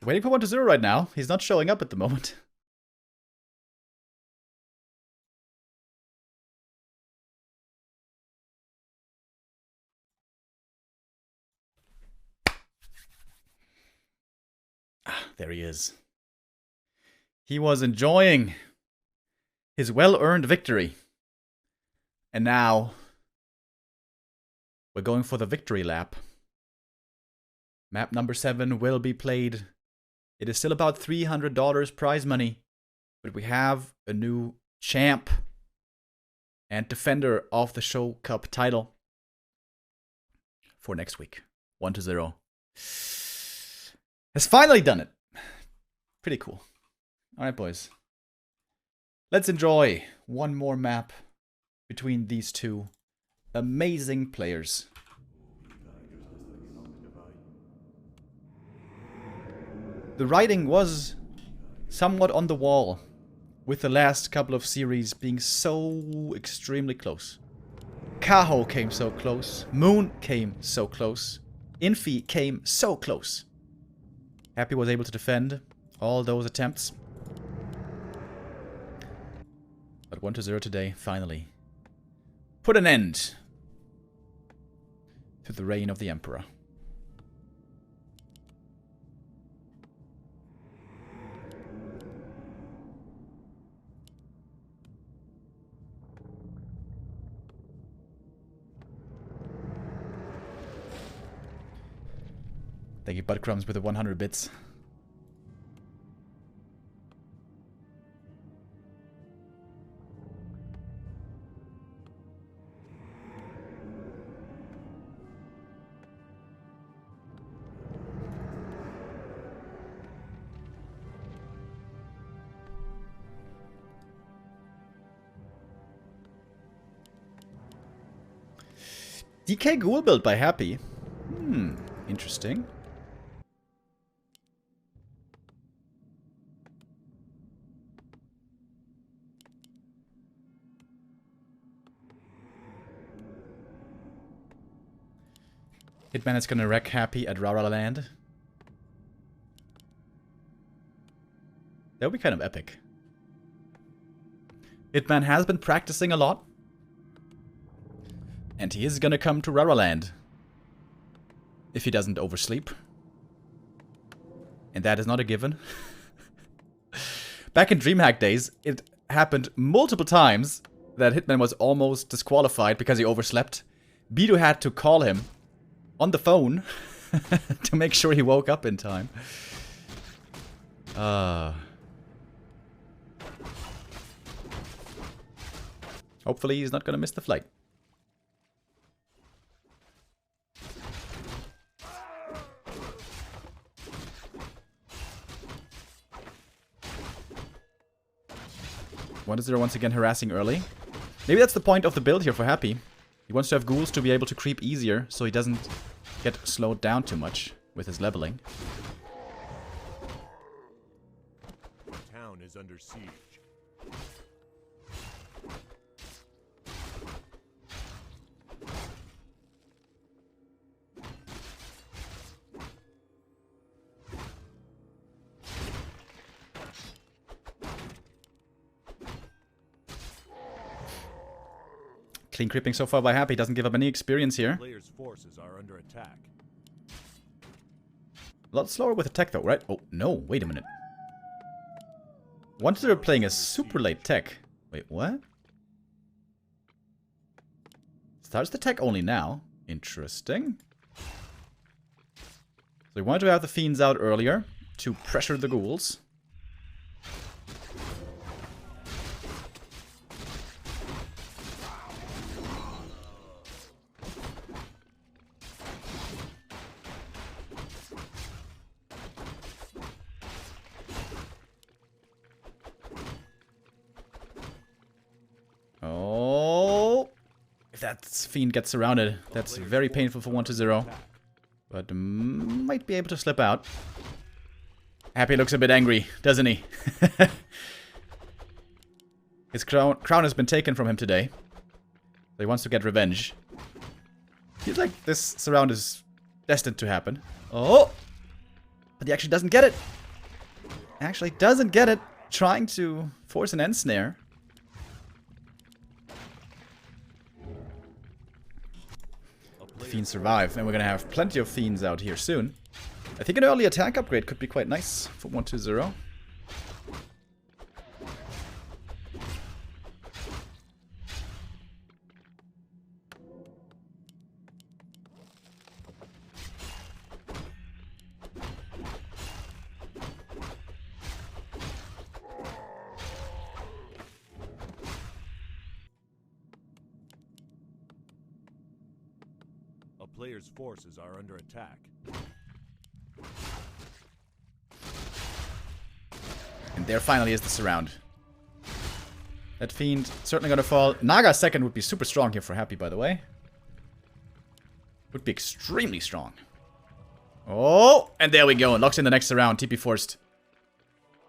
Waiting for 1-0 right now. He's not showing up at the moment. Ah, there he is. He was enjoying his well-earned victory. And now we're going for the victory lap. Map number 7 will be played. It is still about $300 prize money. But we have a new champ and defender of the Show Cup title for next week. 1-0. Has finally done it. Pretty cool. Alright, boys. Let's enjoy one more map between these two amazing players. The writing was somewhat on the wall, with the last couple of series being so extremely close. Kaho came so close, Moon came so close, Infi came so close. Happy was able to defend all those attempts. But 1-0 today, finally, put an end to the reign of the Emperor. Thank you, Buttcrumbs, with the 100 bits. DK Ghoul build by Happy. Interesting. Hitman is gonna wreck Happy at Rara Land. That would be kind of epic. Hitman has been practicing a lot. And he is gonna come to Rara Land. If he doesn't oversleep. And that is not a given. Back in DreamHack days, it happened multiple times that Hitman was almost disqualified because he overslept. Bidu had to call him on the phone to make sure he woke up in time. Hopefully he's not gonna miss the flight. One is there once again harassing early. Maybe that's the point of the build here for Happy. He wants to have ghouls to be able to creep easier, so he doesn't get slowed down too much with his leveling. The town is under siege. Clean creeping so far by Happy. Doesn't give up any experience here. Players' forces are under attack. A lot slower with attack though, right? Oh, no. Wait a minute. Once they're playing a super late tech. Wait, what? Starts the tech only now. Interesting. So we wanted to have the fiends out earlier to pressure the ghouls. That fiend gets surrounded. That's very painful for 1-0. But might be able to slip out. Happy looks a bit angry, doesn't he? His crown has been taken from him today. So he wants to get revenge. Feels like this surround is destined to happen. Oh! But he actually doesn't get it. Actually doesn't get it. Trying to force an end snare. The Fiends survive, and we're gonna have plenty of Fiends out here soon. I think an early attack upgrade could be quite nice for 1-2-0. A player's forces are under attack. And there finally is the surround. That Fiend certainly gonna fall. Naga second would be super strong here for Happy, by the way. Would be extremely strong. Oh, and there we go. Locks in the next round. TP forced.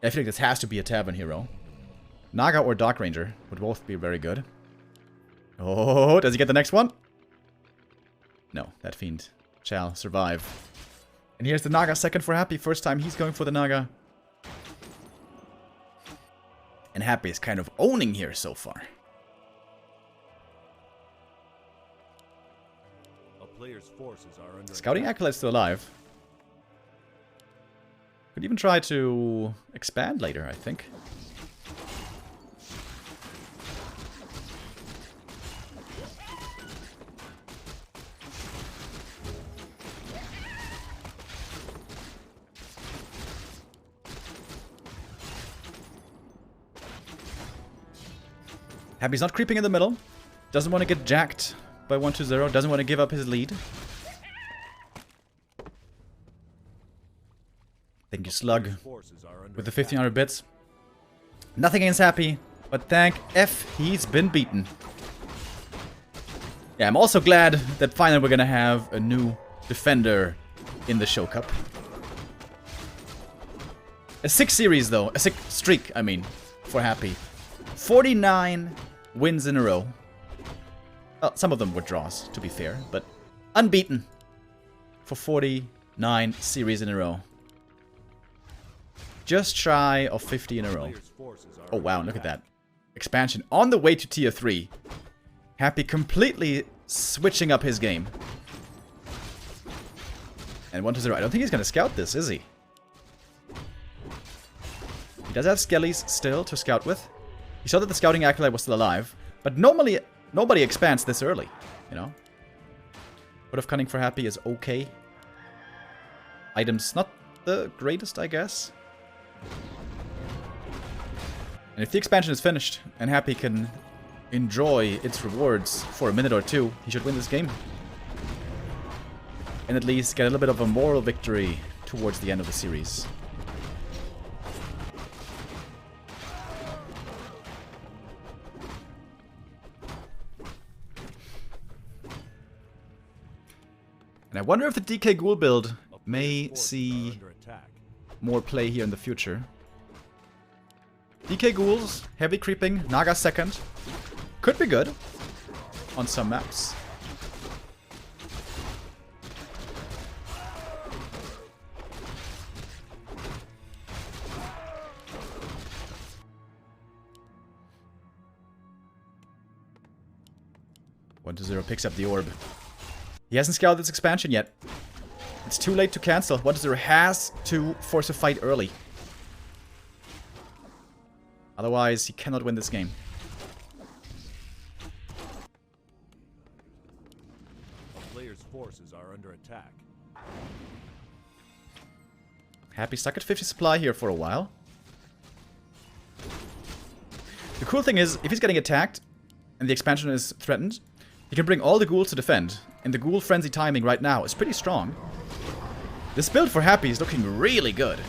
I feel like this has to be a Tavern hero. Naga or Dark Ranger would both be very good. Oh, does he get the next one? No, that Fiend shall survive. And here's the Naga second for Happy. First time he's going for the Naga. And Happy is kind of owning here so far. A player's forces are under Scouting Acolyte's still alive. Could even try to expand later, I think. Happy's not creeping in the middle. Doesn't want to get jacked by 1-2-0. Doesn't want to give up his lead. Thank you, Slug, with the 1500 bits. Nothing against Happy, but thank F, he's been beaten. Yeah, I'm also glad that finally we're gonna have a new defender in the Show Cup. A 6 series, though. A 6 streak, I mean, for Happy. 49 wins in a row. Well, some of them were draws, to be fair, but unbeaten for 49 series in a row. Just shy of 50 in a row. Oh wow, look at that. Expansion on the way to tier 3. Happy completely switching up his game. And 1-0. I don't think he's gonna scout this, is he? He does have Skellies still to scout with. He saw that the Scouting Acolyte was still alive, but normally nobody expands this early, you know? Vote of Cunning for Happy is okay. Items not the greatest, I guess. And if the expansion is finished and Happy can enjoy its rewards for a minute or two, he should win this game. And at least get a little bit of a moral victory towards the end of the series. And I wonder if the DK Ghoul build may see more play here in the future. DK Ghouls, heavy creeping, Naga second. Could be good on some maps. One to 0 picks up the orb. He hasn't scouted this expansion yet. It's too late to cancel. 1-0 has to force a fight early. Otherwise, he cannot win this game. A player's forces are under attack. Happy stuck at 50 supply here for a while. The cool thing is, if he's getting attacked and the expansion is threatened, he can bring all the ghouls to defend. And the ghoul frenzy timing right now is pretty strong. This build for Happy is looking really good.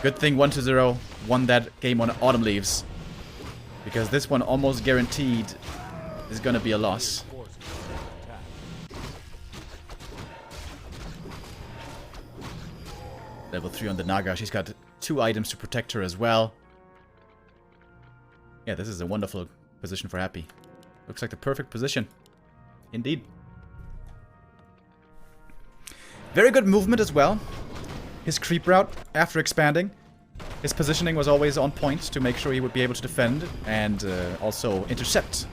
Good thing 1-0 won that game on Autumn Leaves. Because this one almost guaranteed is gonna be a loss. Level 3 on the Naga. She's got 2 items to protect her as well. Yeah, this is a wonderful position for Happy. Looks like the perfect position. Indeed. Very good movement as well. His creep route after expanding. His positioning was always on point to make sure he would be able to defend and also intercept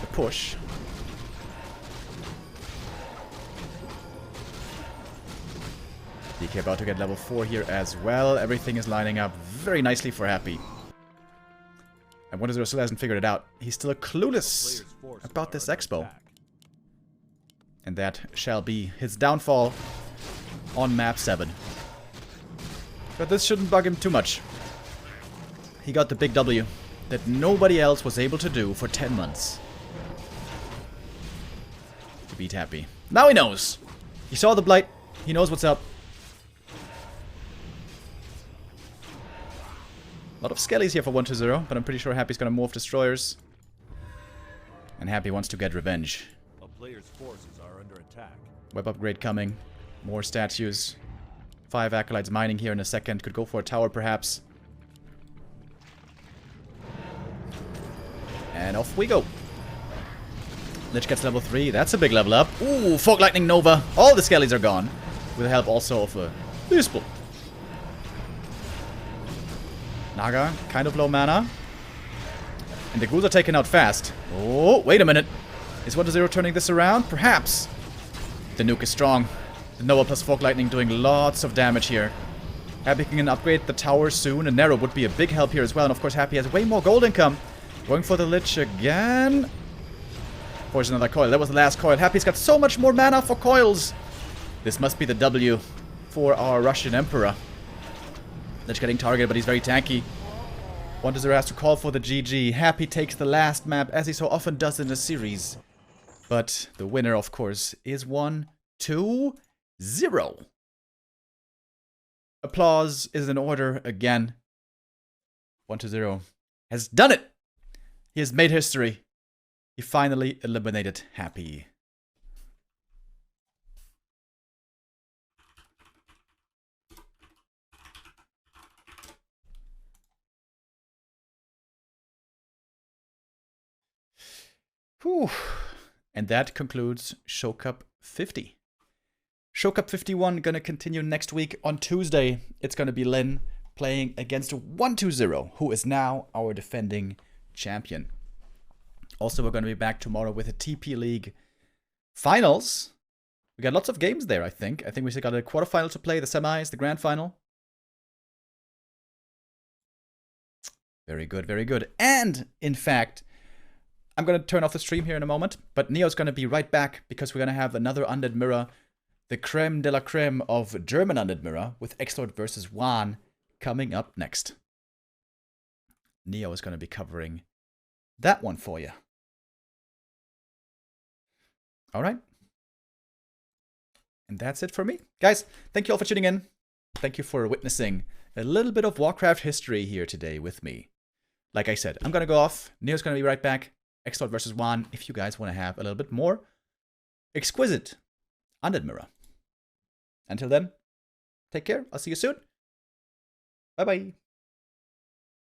the push. DK about to get level 4 here as well. Everything is lining up very nicely for Happy. And 1-0 still hasn't figured it out. He's still clueless about this expo. And that shall be his downfall on map 7. But this shouldn't bug him too much. He got the big W that nobody else was able to do for 10 months. To beat Happy. Now he knows. He saw the blight. He knows what's up. A lot of skellies here for 1-0, but I'm pretty sure Happy's gonna morph destroyers. And Happy wants to get revenge. A player's forces are under attack. Web upgrade coming. More statues. 5 acolytes mining here in a second. Could go for a tower perhaps. And off we go. Lich gets level 3. That's a big level up. Ooh, Fog Lightning Nova. All the skellies are gone. With the help also of a Useful. Naga, kind of low mana. And the ghouls are taken out fast. Oh, wait a minute. Is 1-0 turning this around? Perhaps. The nuke is strong. The Nova plus Fog Lightning doing lots of damage here. Happy can upgrade the tower soon, and Nero would be a big help here as well. And of course, Happy has way more gold income. Going for the Lich again. Force another coil. That was the last coil. Happy's got so much more mana for coils. This must be the W for our Russian Emperor. Lich getting targeted, but he's very tanky. 1-0 has to call for the GG. Happy takes the last map, as he so often does in the series. But the winner, of course, is 1-2-0. Applause is in order again. 1-0 has done it. He has made history. He finally eliminated Happy. Whew. And that concludes Show Cup 50. Show Cup 51 gonna continue next week on Tuesday. It's gonna be Lin playing against 1-2-0, who is now our defending champion. Also, we're gonna be back tomorrow with a TP League finals. We got lots of games there, I think. I think we still got a quarterfinal to play, the semis, the grand final. Very good, very good. And, in fact, I'm going to turn off the stream here in a moment, but Neo's going to be right back because we're going to have another Undead Mirror, the creme de la creme of German Undead Mirror, with X-Lord versus Juan coming up next. Neo is going to be covering that one for you. All right. And that's it for me. Guys, thank you all for tuning in. Thank you for witnessing a little bit of Warcraft history here today with me. Like I said, I'm going to go off. Neo's going to be right back. X-Lord versus Juan, if you guys want to have a little bit more exquisite Undead Mirror. Until then, take care. I'll see you soon. Bye-bye.